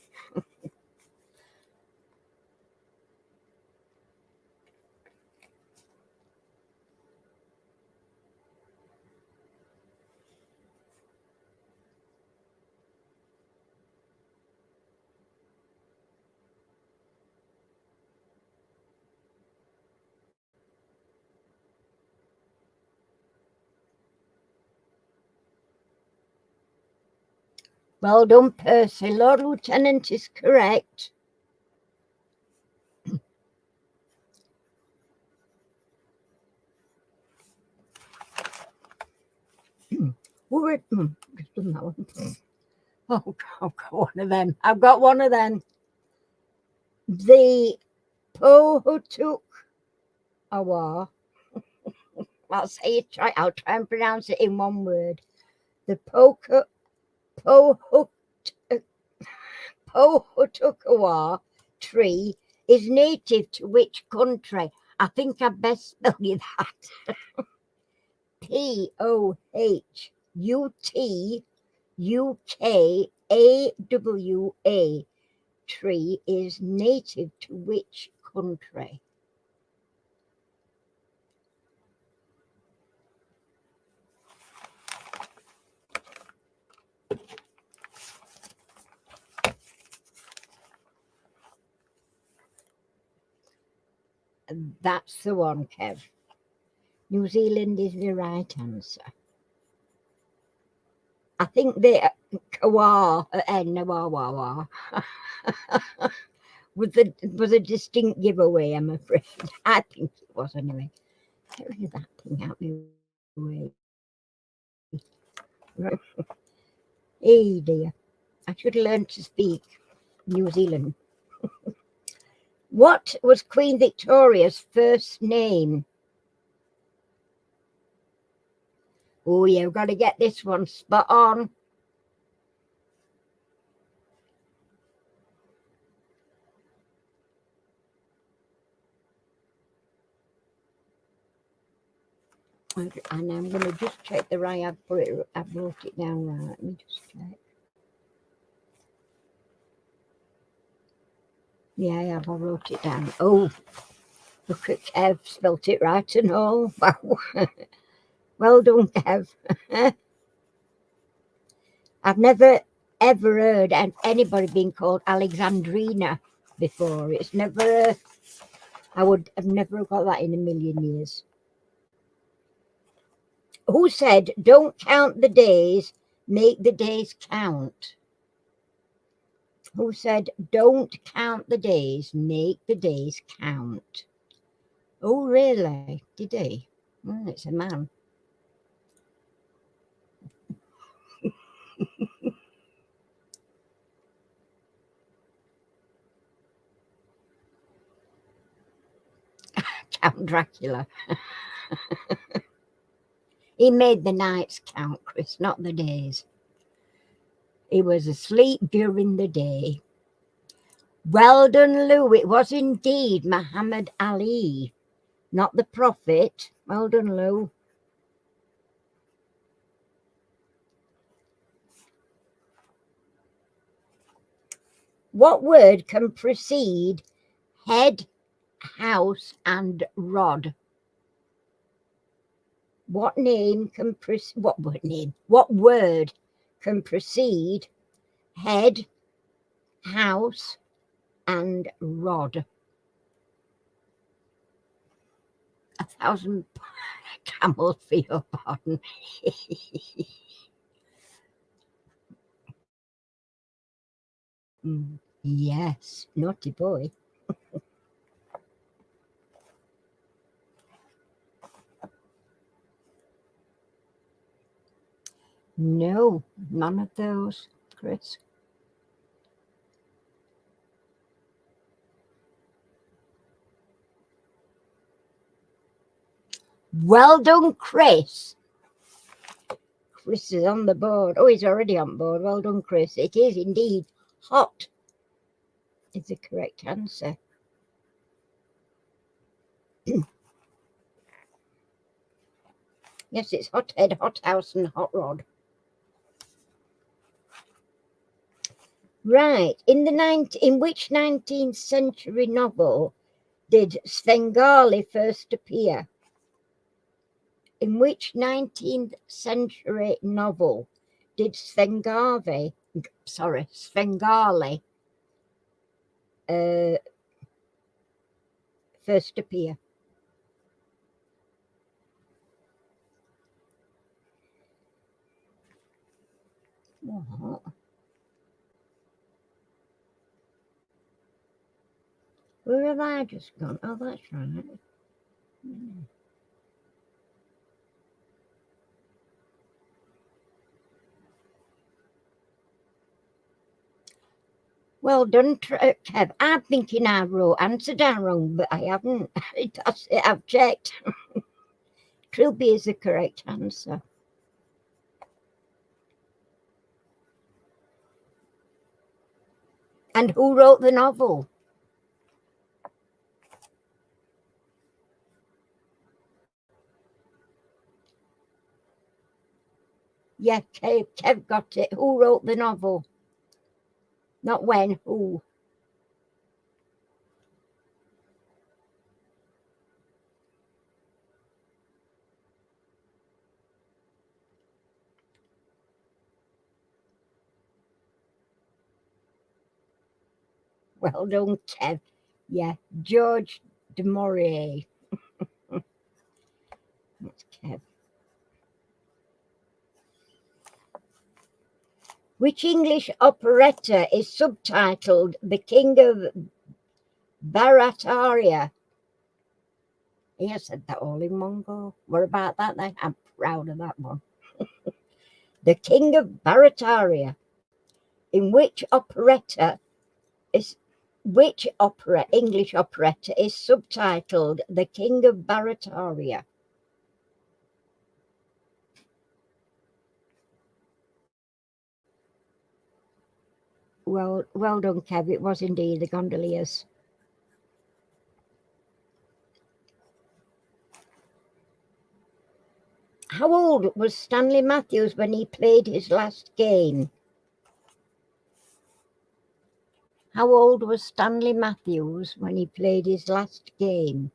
Well done, Percy. Lord Lieutenant is correct. Just done that one. Oh, I've got one of them. I've got one of them. The Pohutuk Awar. I'll try and pronounce it in one word. The Pohutukawa tree is native to which country? I think I best spell you that. Pohutukawa tree is native to which country? That's the one, Kev. New Zealand is the right answer. I think the Kawa Nawawawa was a distinct giveaway, I'm afraid. I think it was anyway. Get rid of that thing out my way. Right. Hey dear. I should learn to speak New Zealand. What was Queen Victoria's first name? Oh, you've got to get this one spot on. And I'm going to just check the right. I've wrote it down right. Let me just check. Yeah, I have. I wrote it down. Oh, look at Kev, spelt it right and all. Wow. Well done, Kev. I've never ever heard of anybody being called Alexandrina before. It's never. I've never got that in a million years. Who said, "Don't count the days, make the days count"? Who said, "Don't count the days, make the days count"? Oh, really? Did he? Well, it's a man. Count Dracula. He made the nights count, Chris, not the days. He was asleep during the day. Well done, Lou. It was indeed Muhammad Ali, not the Prophet. Well done, Lou. What word can precede head, house, and rod? What name can what word name? What word can precede head, house, and rod? 1,000 camels for your pardon. Yes, naughty boy. No, none of those, Chris. Well done, Chris. Chris is on the board. Oh, he's already on board. Well done, Chris. It is indeed hot. Is the correct answer. Yes, it's hot head, hot house, and hot rod. Right. In which 19th century novel did Svengali first appear? In which 19th century novel did Svengali first appear? What? Where have I just gone? Oh, that's right. Well done, Kev. I'm thinking I wrote answer down wrong, but I haven't. That's it, I've checked. Trilby is the correct answer. And who wrote the novel? Yeah, Kev got it. Who wrote the novel? Not when, who? Well done, Kev. Yeah, George Du Maurier. That's Kev. Which English operetta is subtitled The King of Barataria? He has said that all in one go. What about that then? I'm proud of that one. The King of Barataria. In which English operetta is subtitled The King of Barataria? Well done, Kev. It was indeed The Gondoliers. How old was Stanley Matthews when he played his last game? How old was Stanley Matthews when he played his last game?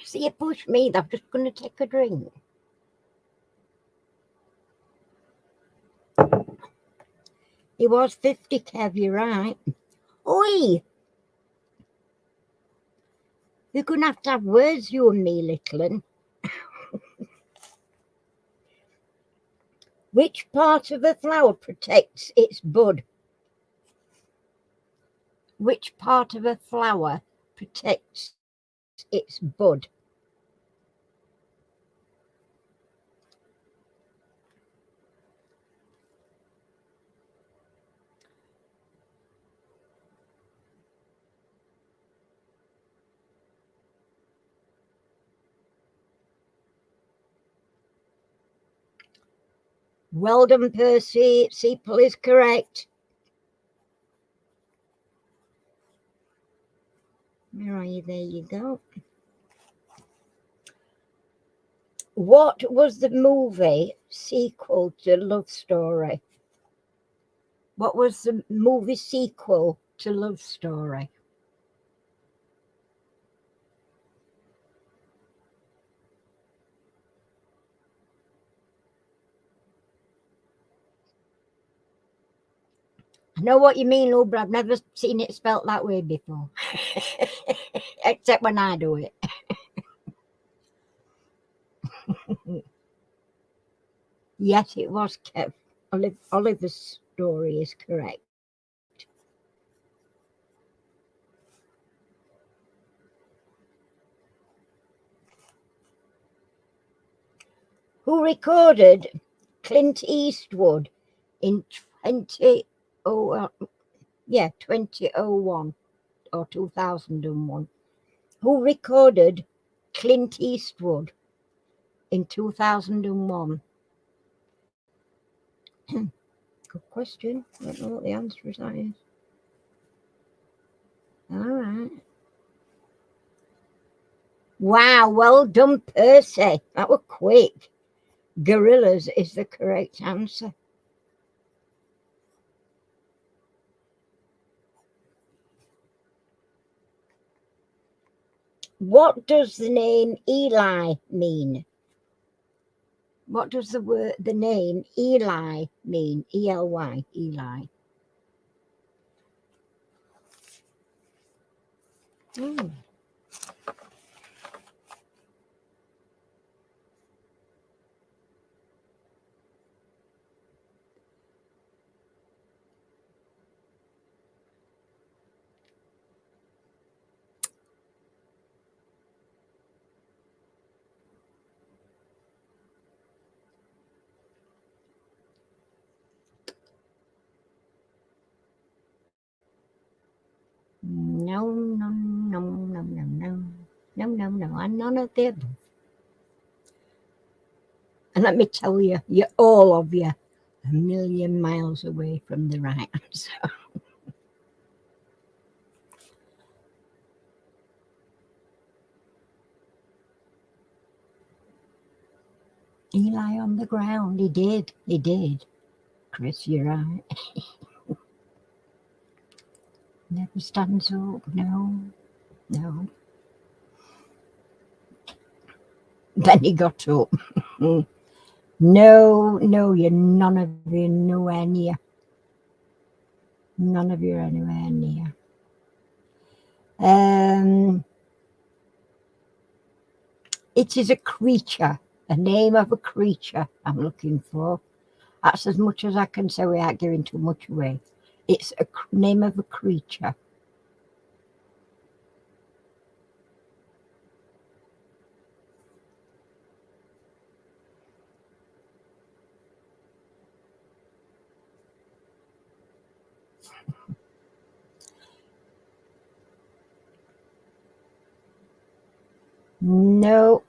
See, you push me. I'm just going to take a drink. He was 50, Kev, you're right. Oi! You're going to have words, you and me, little un. Which part of a flower protects its bud? Which part of a flower protects its bud? Well done, Percy. Sepal is correct. Where are you? There you go. What was the movie sequel to Love Story? What was the movie sequel to Love Story? I know what you mean, Lou, but I've never seen it spelt that way before. Except when I do it. Yes, it was Kev. Oliver's story is correct. Who recorded Clint Eastwood in 2001 or 2001? Who recorded Clint Eastwood in 2001? Good question. I don't know what the answer is. That is. All right. Wow, well done, Percy. That was quick. Gorillas is the correct answer. What does the name Eli mean? What does the name Eli mean? E-L-Y, Eli. Oh. No. I'm none of the above. And let me tell you, all of you, a million miles away from the right answer. Eli on the ground. He did. Chris, you're right. Never stands up. No. Then he got up. No, no, you're none of you nowhere near. None of you are anywhere near. It is a creature, a name of a creature I'm looking for. That's as much as I can say without giving too much away. It's a name of a creature. No.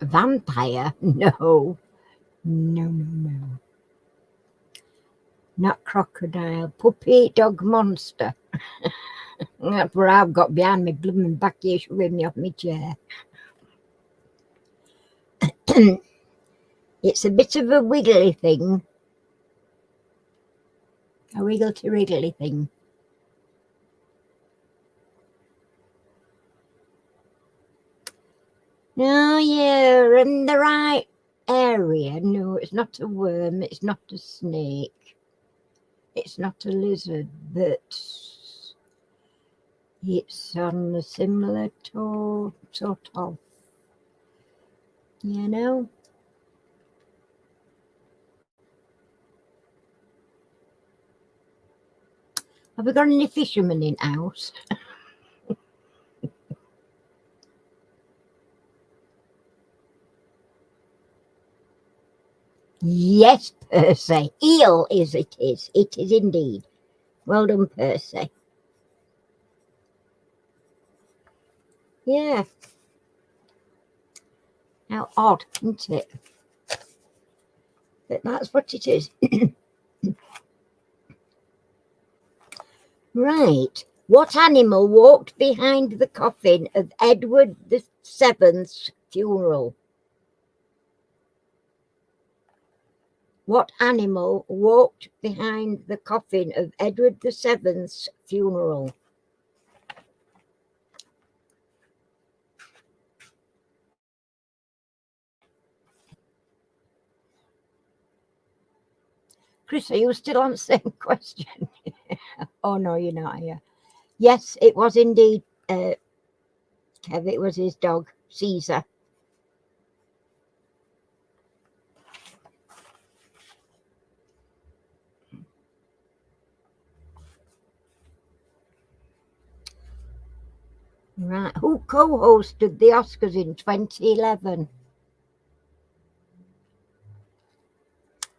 Vampire? No. No, no, no. Not crocodile. Puppy dog monster. That's where I've got behind me, blooming back here, shoving me off my chair. It's a bit of a wiggly thing. A wiggle-to-wriggly thing. No, you're in the right area. No, it's not a worm. It's not a snake. It's not a lizard, but it's on a similar sort of, you know. Have we got any fishermen in house? Yes, Percy. Eel is it is. It is indeed. Well done, Percy. Yeah. How odd, isn't it? But that's what it is. Right. What animal walked behind the coffin of Edward VII's funeral? What animal walked behind the coffin of Edward VII's funeral? Chris, are you still on the same question? Oh, no, you're not here. Yes, it was indeed, Kev, it was his dog, Caesar. Right. Who co-hosted the Oscars in 2011?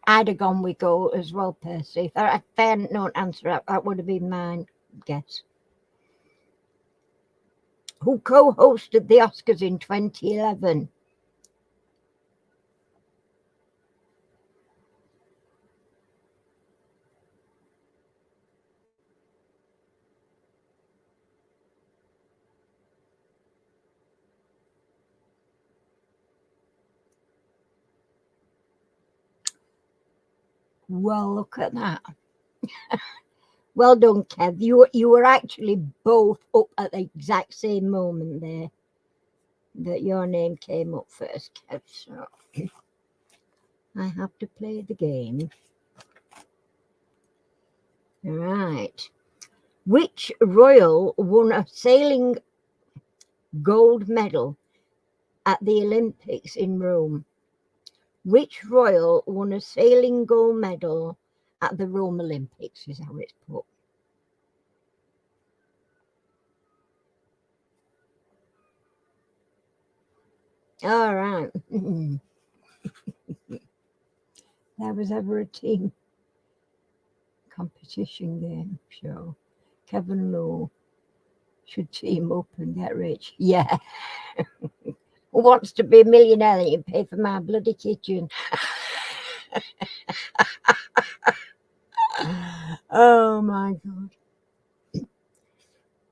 I'd have gone with go as well, Percy. If I hadn't known answer, that would have been mine guess. Who co-hosted the Oscars in 2011? Well, look at that. Well done, Kev. You were actually both up at the exact same moment there that your name came up first, Kev. So I have to play the game. All right. Which royal won a sailing gold medal at the Olympics in Rome? Which royal won a sailing gold medal at the Rome Olympics, is how it's put. All right. There was ever a team competition game show. Kevin Lowe should team up and get rich. Yeah. Who wants to be a millionaire and pay for my bloody kitchen? Oh my God.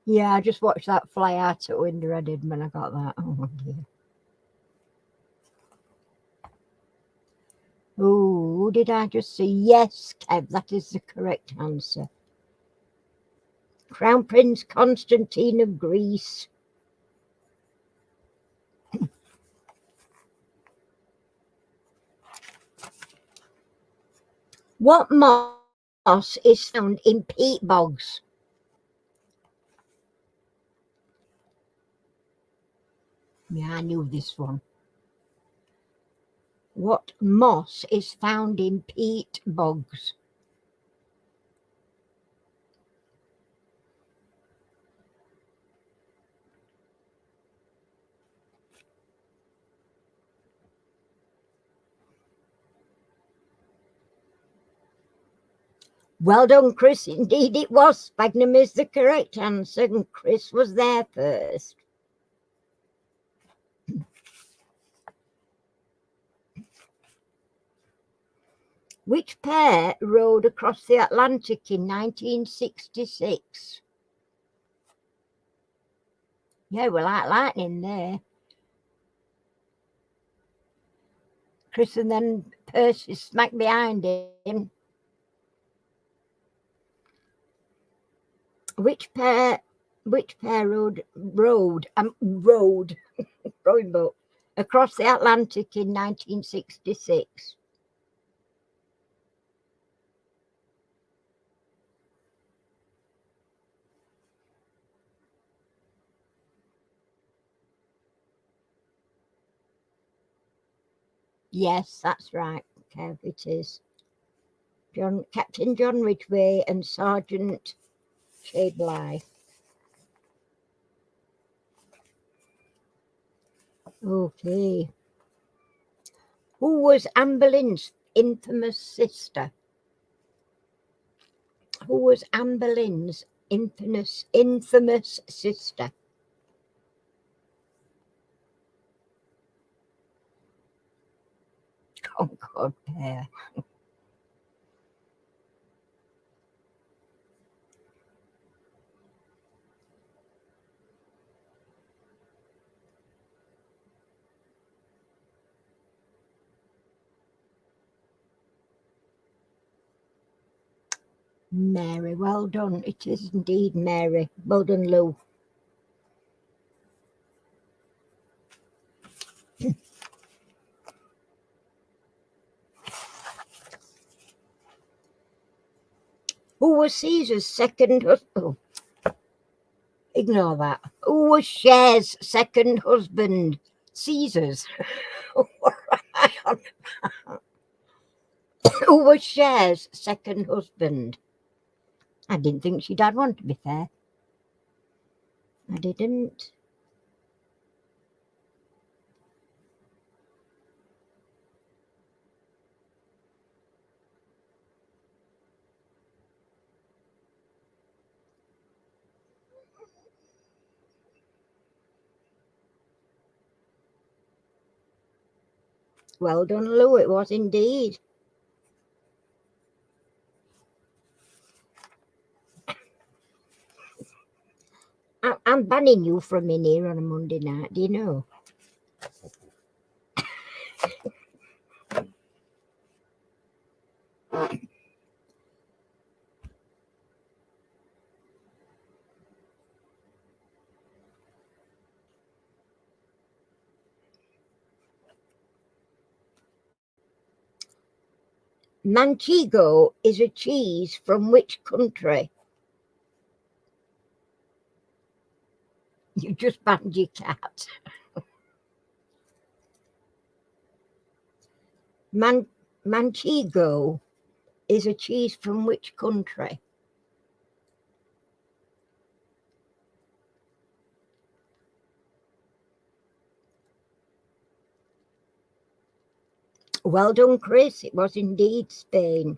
Yeah, I just watched that fly out at window. I did when I got that. Oh dear. Oh, did I just say yes, Kev? That is the correct answer. Crown Prince Constantine of Greece. What moss is found in peat bogs? Yeah, I knew this one. What moss is found in peat bogs? Well done, Chris. Indeed, it was. Sphagnum is the correct answer, and Chris was there first. Which pair rowed across the Atlantic in 1966? Yeah, we're like lightning there. Chris and then Percy smack behind him. Which pair rowed rowing boat across the Atlantic in 1966? Yes, that's right, Kev, it is. Captain John Ridgway and Sergeant Shay Bly. Okay. Who was Anne Boleyn's infamous sister? Who was Anne Boleyn's infamous sister? Oh God, Pear. Mary, well done. It is indeed Mary. Well done, Lou. Who was Caesar's second husband? Oh, ignore that. Who was Cher's second husband? Caesar's. What am I on? Who was Cher's second husband? I didn't think she'd had one, to be fair. I didn't. Well done, Lou. It was indeed. I'm banning you from in here on a Monday night. Do you know? Manchego is a cheese from which country? You just banned your cat. Manchego is a cheese from which country? Well done, Chris. It was indeed Spain.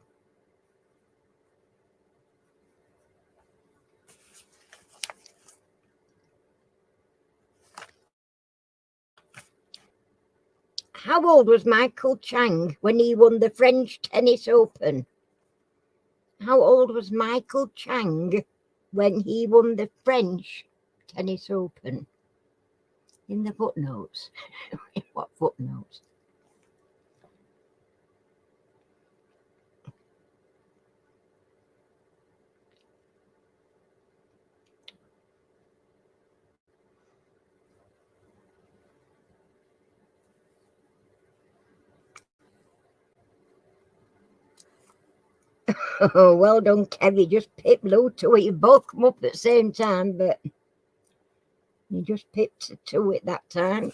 How old was Michael Chang when he won the French Tennis Open? How old was Michael Chang when he won the French Tennis Open. In the footnotes. What footnotes? Oh, well done, Kev. You just pipped Lou to it. You both come up at the same time, but you just pipped to it that time.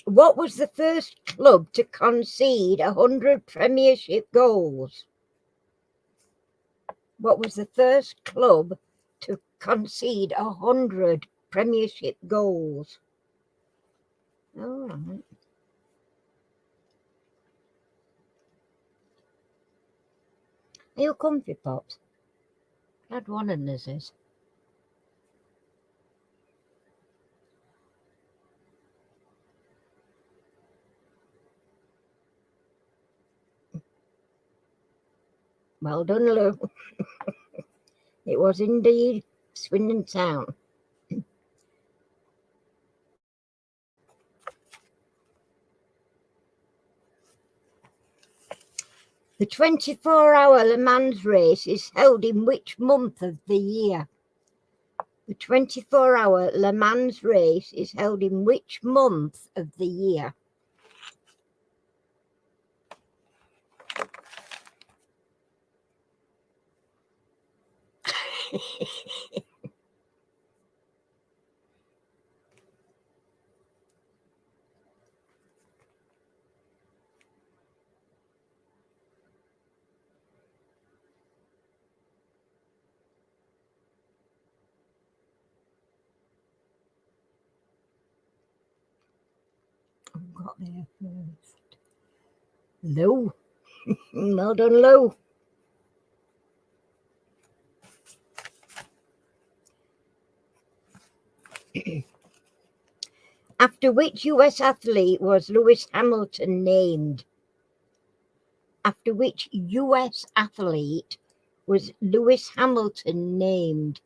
What was the first club to concede 100 Premiership goals? What was the first club to concede 100 Premiership goals? All right. Are you comfy, Pops? Glad one of us is. Well done, Lou. It was indeed Swindon Town. The 24-hour Le Mans race is held in which month of the year? The 24-hour Le Mans race is held in which month of the year? Got there first. Lou. Well done, Lou. After which US athlete was Lewis Hamilton named? After which US athlete was Lewis Hamilton named?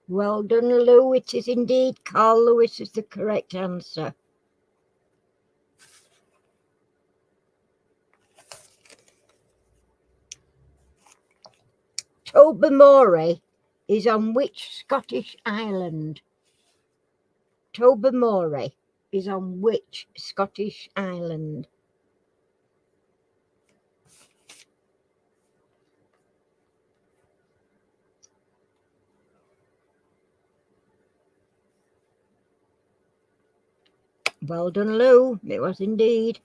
Well done, Lou. It is indeed Carl Lewis is the correct answer. Tobermory is on which Scottish island? Tobermory is on which Scottish island? Well done, Lou. It was indeed.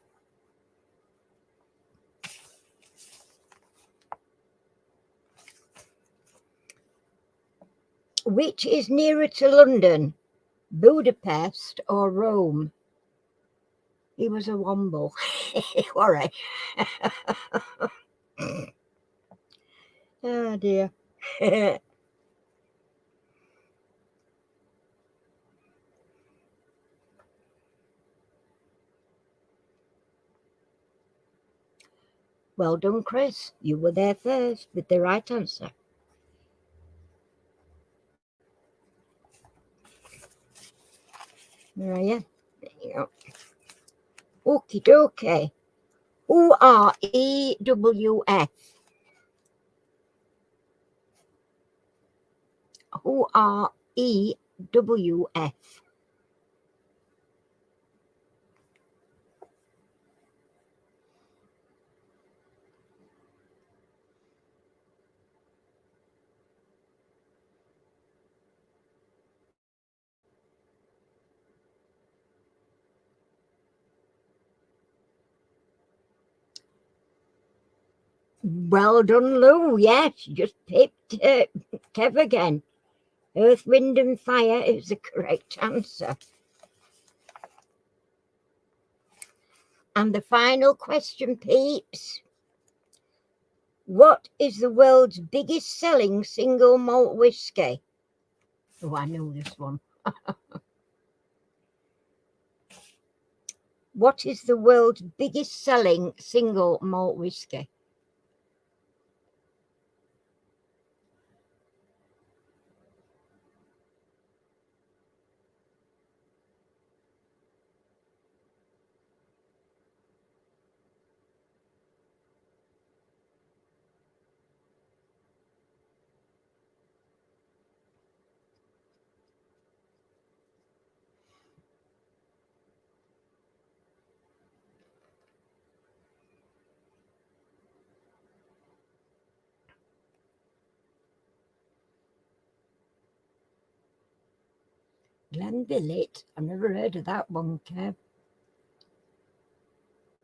Which is nearer to London, Budapest or Rome? He was a womble. Worry. Oh dear. Well done, Chris. You were there first with the right answer. Where are you? There you go. Okie dokie. Who are EWF? Who are EWF? Well done, Lou. Yes, you just picked Kev again. Earth, Wind and Fire is the correct answer. And the final question, peeps. What is the world's biggest selling single malt whiskey? Oh, I know this one. What is the world's biggest selling single malt whiskey? Glenlivet. I've never heard of that one, Kev.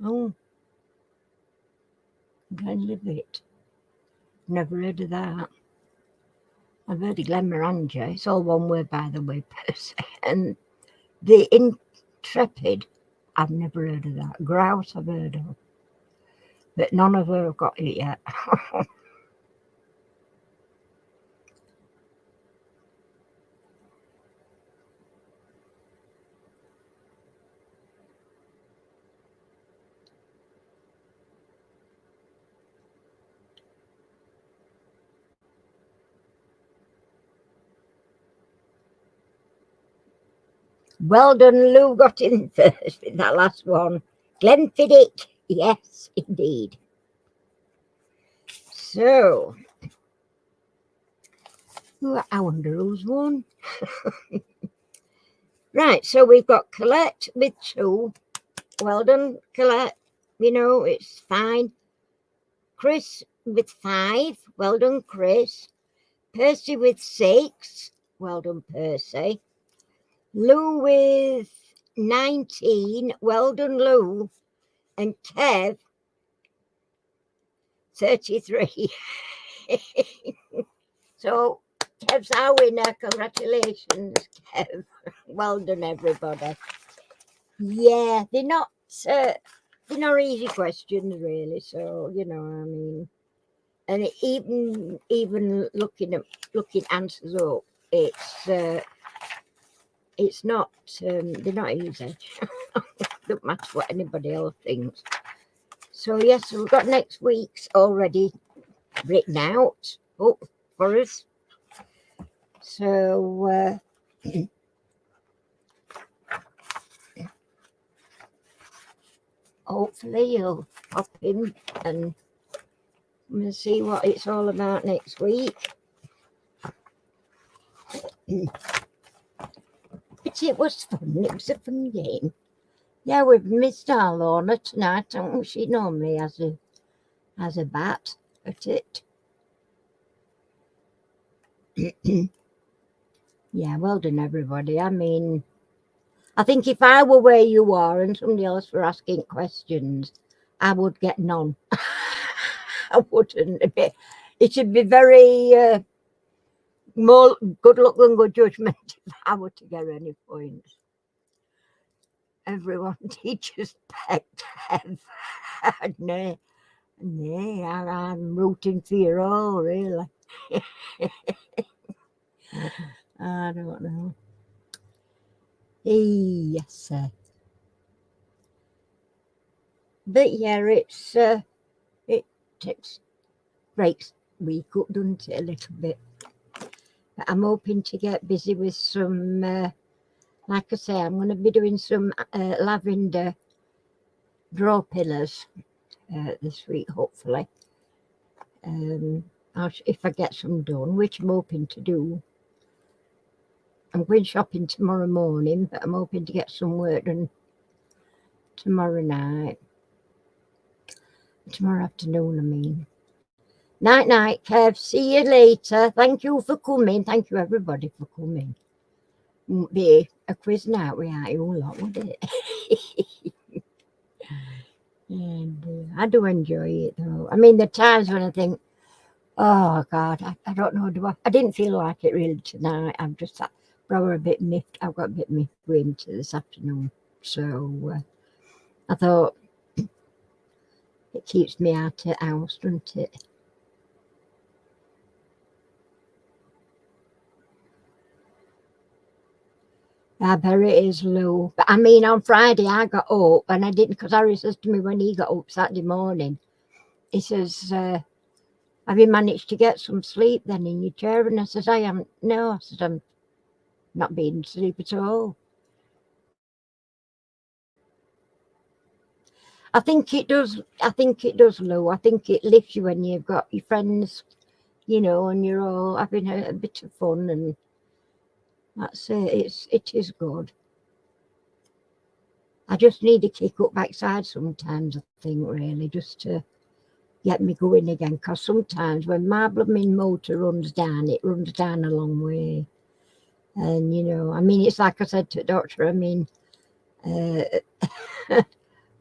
Oh, Glenlivet. Never heard of that. I've heard of Glenmorangie. It's all one word, by the way, per se. And the Intrepid, I've never heard of that. Grouse, I've heard of. But none of her have got it yet. Well done, Lou got in first with that last one. Glenfiddich, yes, indeed. So, I wonder who's won. Right, so we've got Colette with 2. Well done, Colette. You know, it's fine. Chris with 5. Well done, Chris. Percy with 6. Well done, Percy. Lou with 19. Well done, Lou. And Kev, 33. So, Kev's our winner. Congratulations, Kev. Well done, everybody. Yeah, they're not easy questions, really. So, you know, I mean, and even looking answers up, it's not they're not easy. Don't matter what anybody else thinks. So yes, we've got next week's already written out for us. So hopefully you'll pop in and we'll see what it's all about next week. But it was fun. It was a fun game. Yeah, we've missed our Lorna tonight, don't we? She normally has a bat at it. Yeah, well done, everybody. I mean, I think if I were where you are and somebody else were asking questions, I would get none. I wouldn't. It should be very more good luck than good judgment if I were to get any points. Everyone teaches pet Kev. No, I'm rooting for you all, really. I don't know. Yes, sir. But yeah, it takes breaks week up, doesn't it, a little bit? But I'm hoping to get busy with some, like I say, I'm going to be doing some lavender draw pillars this week, hopefully. If I get some done, which I'm hoping to do. I'm going shopping tomorrow morning, but I'm hoping to get some work done tomorrow night. Tomorrow afternoon, I mean. Night, Kev. See you later. Thank you for coming. Thank you, everybody, for coming. Wouldn't be a quiz night without you a lot, would it? And I do enjoy it though. I mean, the times when I think, oh God, I don't know, I didn't feel like it really tonight. I'm just probably a bit miffed. I've got a bit miffed into this afternoon. So I thought it keeps me out of the house, doesn't it? I bet it is low. But I mean, on Friday I got up and I didn't, because Harry says to me when he got up Saturday morning, he says, have you managed to get some sleep then in your chair? And I says, I haven't. No, I said, I'm not being asleep at all. I think it does. I think it does, Lou. I think it lifts you when you've got your friends, and you're all having a bit of fun, and that's it. It is good. I just need to kick up backside sometimes. I think really just to get me going again. Because sometimes when my blooming motor runs down, it runs down a long way. And I mean, it's like I said to the doctor. I mean, uh,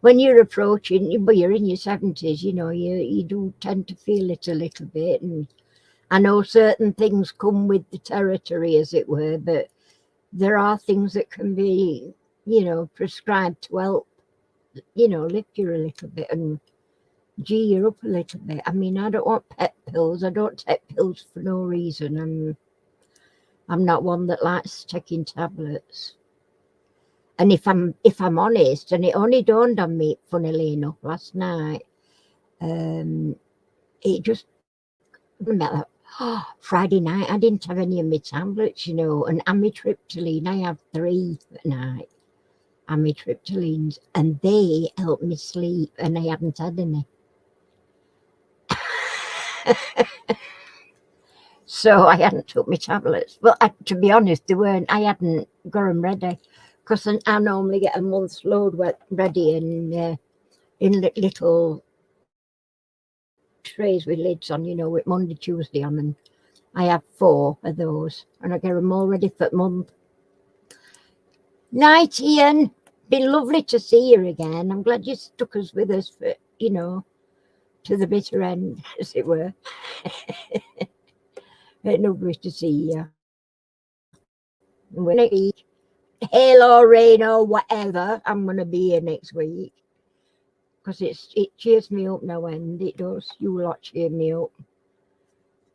when you're approaching, but you're in your 70s, you do tend to feel it a little bit. And I know certain things come with the territory, as it were, but there are things that can be, prescribed to help, lift you a little bit and G you up a little bit. I mean, I don't want pet pills. I don't take pills for no reason. I'm not one that likes taking tablets. And if I'm honest, and it only dawned on me, funnily enough, last night, it just remember, Friday night I didn't have any of my tablets, and amitriptyline, I have 3 at night, amitriptylines, and they help me sleep, and I hadn't had any. So I hadn't took my tablets. Well, to be honest, they weren't. I hadn't got them ready, because I normally get a month's load ready in little trays with lids on, with Monday, Tuesday on, and I have 4 of those, and I get them all ready for the month. Night, Ian. Been lovely to see you again. I'm glad you stuck us with us for, to the bitter end, as it were. It's lovely to see you. When next week, hail or rain or whatever, I'm going to be here next week. Because it cheers me up no end. It does. You lot cheer me up.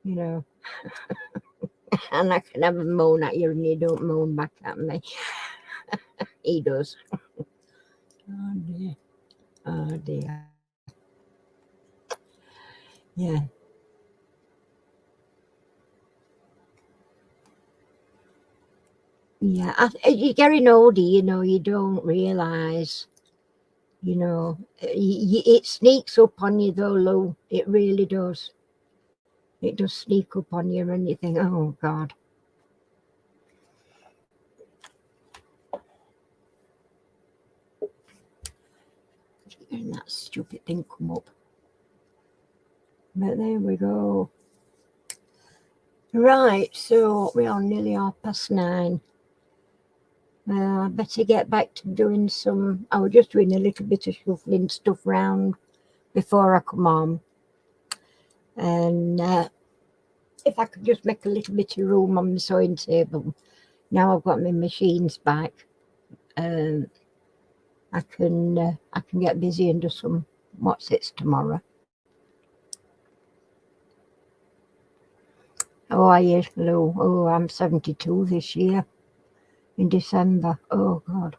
And I can have a moan at you and you don't moan back at me. He does. Oh dear. Oh dear. Yeah. Yeah. You're getting older, you don't realise, it sneaks up on you though, Lou. It really does. It does sneak up on you and you think, oh God. And that stupid thing come up. But there we go. Right, so we are nearly 9:30. I better get back to doing I was just doing a little bit of shuffling stuff round before I come on. And if I could just make a little bit of room on the sewing table. Now I've got my machines back. I can get busy and do some what's-its tomorrow. How are you, Lou? Oh, I'm 72 this year in December. Oh, God.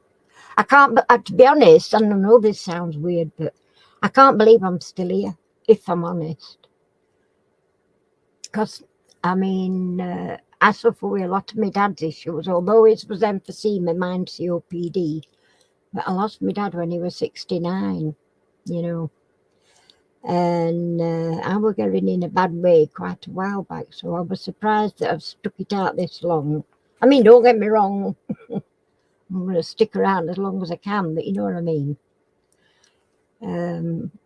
I can't, to be honest, I don't know this sounds weird, but I can't believe I'm still here, if I'm honest. Because, I mean, I suffer with a lot of my dad's issues, although it was emphysema, mine's COPD. But I lost my dad when he was 69, and I was getting in a bad way quite a while back, so I was surprised that I've stuck it out this long. I mean, don't get me wrong, I'm going to stick around as long as I can, but you know what I mean.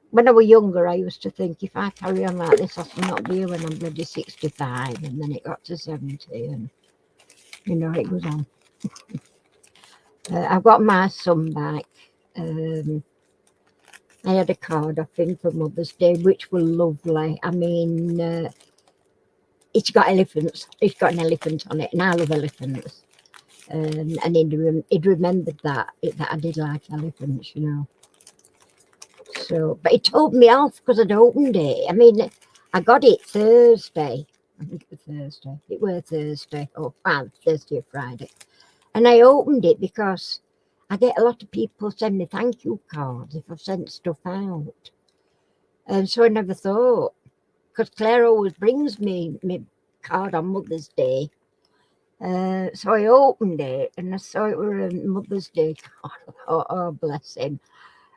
When I was younger, I used to think, if I carry on like this, I'll not be here when I'm bloody 65, and then it got to 70, and it goes on. I've got my son back. I had a card off him for Mother's Day, which were lovely. I mean, it's got elephants. It's got an elephant on it, and I love elephants. And he'd remembered that I did like elephants, you know. So, but he told me off because I'd opened it. I mean, I got it Thursday. I think it was Thursday. It was Thursday, Thursday or Friday. And I opened it because I get a lot of people send me thank you cards if I've sent stuff out. And so I never thought, because Claire always brings me my card on Mother's Day. So I opened it and I saw it was a Mother's Day card. Oh, bless him.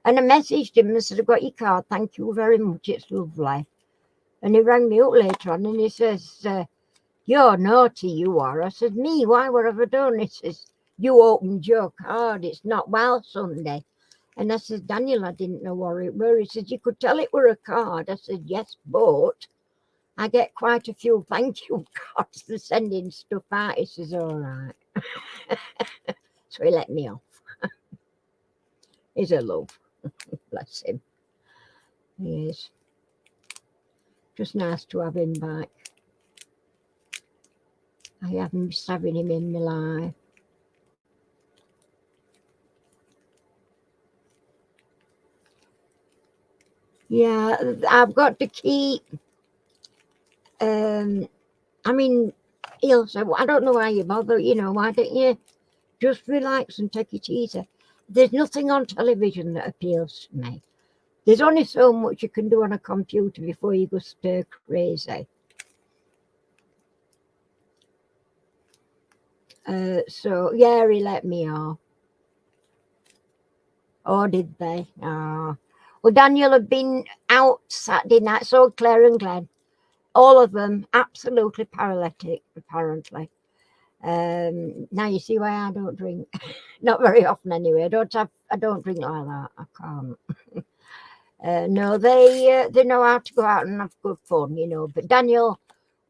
And I messaged him and said, I've got your card. Thank you very much. It's lovely. And he rang me up later on and he says, you're naughty, you are. I said, me? Why? What have I done? He says, you opened your card. It's not well Sunday. And I said, Daniel, I didn't know what it were. He said, you could tell it were a card. I said, yes, but I get quite a few thank you cards for sending stuff out. He says, all right. So he let me off. He's a love. Bless him. He is. Just nice to have him back. I haven't missed having him in my life. Yeah, I've got to keep. I mean, he'll say, well, I don't know why you bother, you know, why don't you just relax and take it easy? There's nothing on television that appeals to me. There's only so much you can do on a computer before you go stir crazy. So, yeah, he let me off. Oh, did they? Oh. Well, Daniel had been out Saturday night, so Claire and Glenn. All of them absolutely paralytic, apparently. Now you see why I don't drink. Not very often anyway. I don't drink like that. I can't. No, they know how to go out and have good fun, you know. But Daniel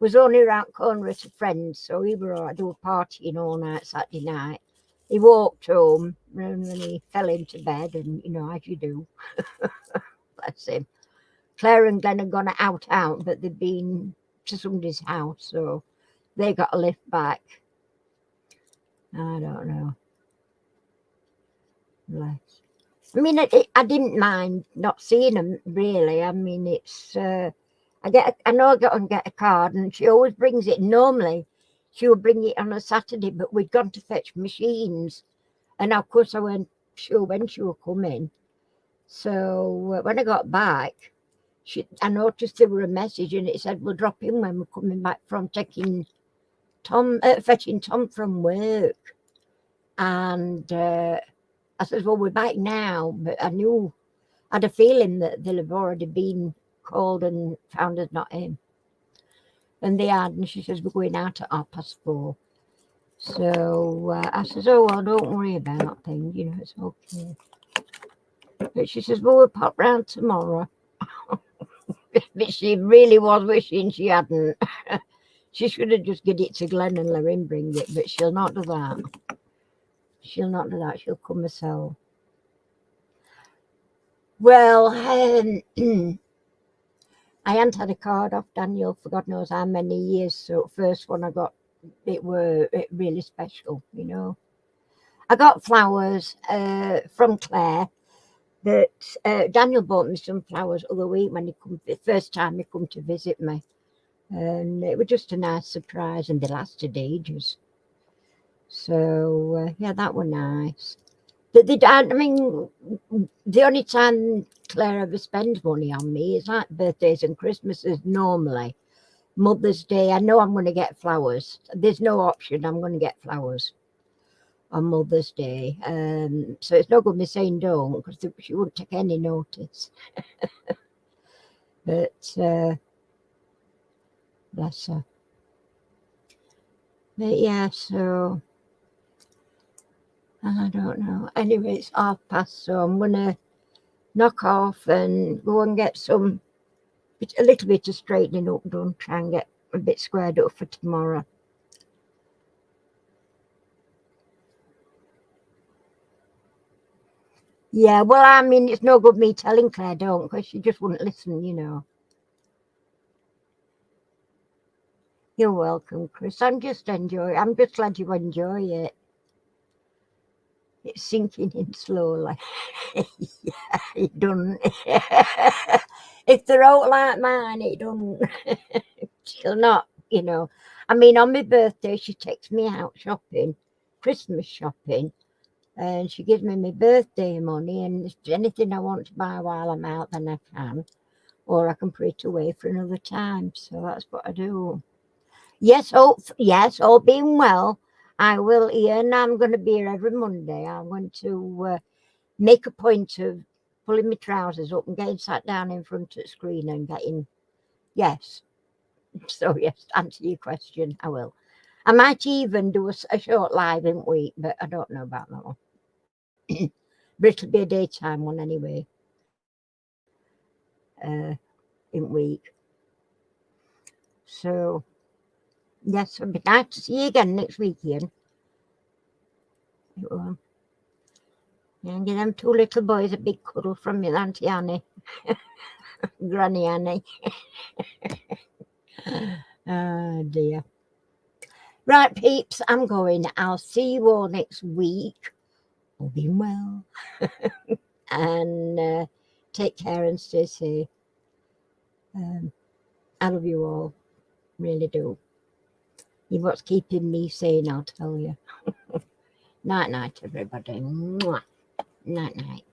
was only around corner at a friend's, so he were all right. They were partying all night Saturday night. He walked home and then he fell into bed, and you know, as you do. Bless him. Claire and Glenn had gone out, but they'd been to somebody's house, so they got a lift back. I don't know. Bless. I mean, I didn't mind not seeing them really. I mean, it's I know I got and get a card, and she always brings it. Normally, she would bring it on a Saturday, but we'd gone to fetch machines, and of course I weren't sure when she would come in. So when I got back, I noticed there were a message, and it said we'll drop in when we're coming back from fetching Tom from work, and I said, well, we're back now, but I had a feeling that they'll have already been called and found us not in. And they had, and she says, we're going out at 4:30. So I says, oh, well, don't worry about things, you know, it's okay. But she says, well, we'll pop round tomorrow. But she really was wishing she hadn't. She should have just given it to Glenn and let him bring it, but she'll not do that. She'll not do that. She'll come herself. Well, I hadn't had a card off Daniel for God knows how many years. So first one I got, it were really special, you know. I got flowers from Claire. That Daniel bought me some flowers other week when the first time he come to visit me, and it was just a nice surprise, and they lasted ages. So yeah, that was nice. But I mean, the only time Claire ever spends money on me is like birthdays and Christmases normally. Mother's Day, I know I'm going to get flowers. There's no option. I'm going to get flowers on Mother's Day. So it's no good me saying don't, because she wouldn't take any notice. But bless her. But yeah, so I don't know. Anyway, it's past, so I'm gonna knock off and go and get a little bit of straightening up done. Try and get a bit squared up for tomorrow. Yeah, well, I mean, it's no good me telling Claire don't, because she just wouldn't listen, you know. You're welcome, Chris. I'm just glad you enjoy it. It's sinking in slowly. Yeah, it doesn't. If they're out like mine, it doesn't. She'll not, you know. I mean, on my birthday, she takes me out shopping, Christmas shopping, and she gives me my birthday money. And if there's anything I want to buy while I'm out, then I can, or I can put it away for another time. So that's what I do. Yes, all being well, I will, Ian. I'm going to be here every Monday. I'm going to make a point of pulling my trousers up and getting sat down in front of the screen and getting, yes. So, yes, to answer your question, I will. I might even do a short live in week, but I don't know about that one. But it'll be a daytime one anyway, in week. So, yes, it'll be nice to see you again next week, Ian. It will. And give them two little boys a big cuddle from your Auntie Annie, Granny Annie. Oh dear. Right, peeps, I'm going. I'll see you all next week. All being well. And take care and stay safe. I love you all. Really do. You're what's keeping me sane, I'll tell you. Night, night, everybody. Mwah. Night, night.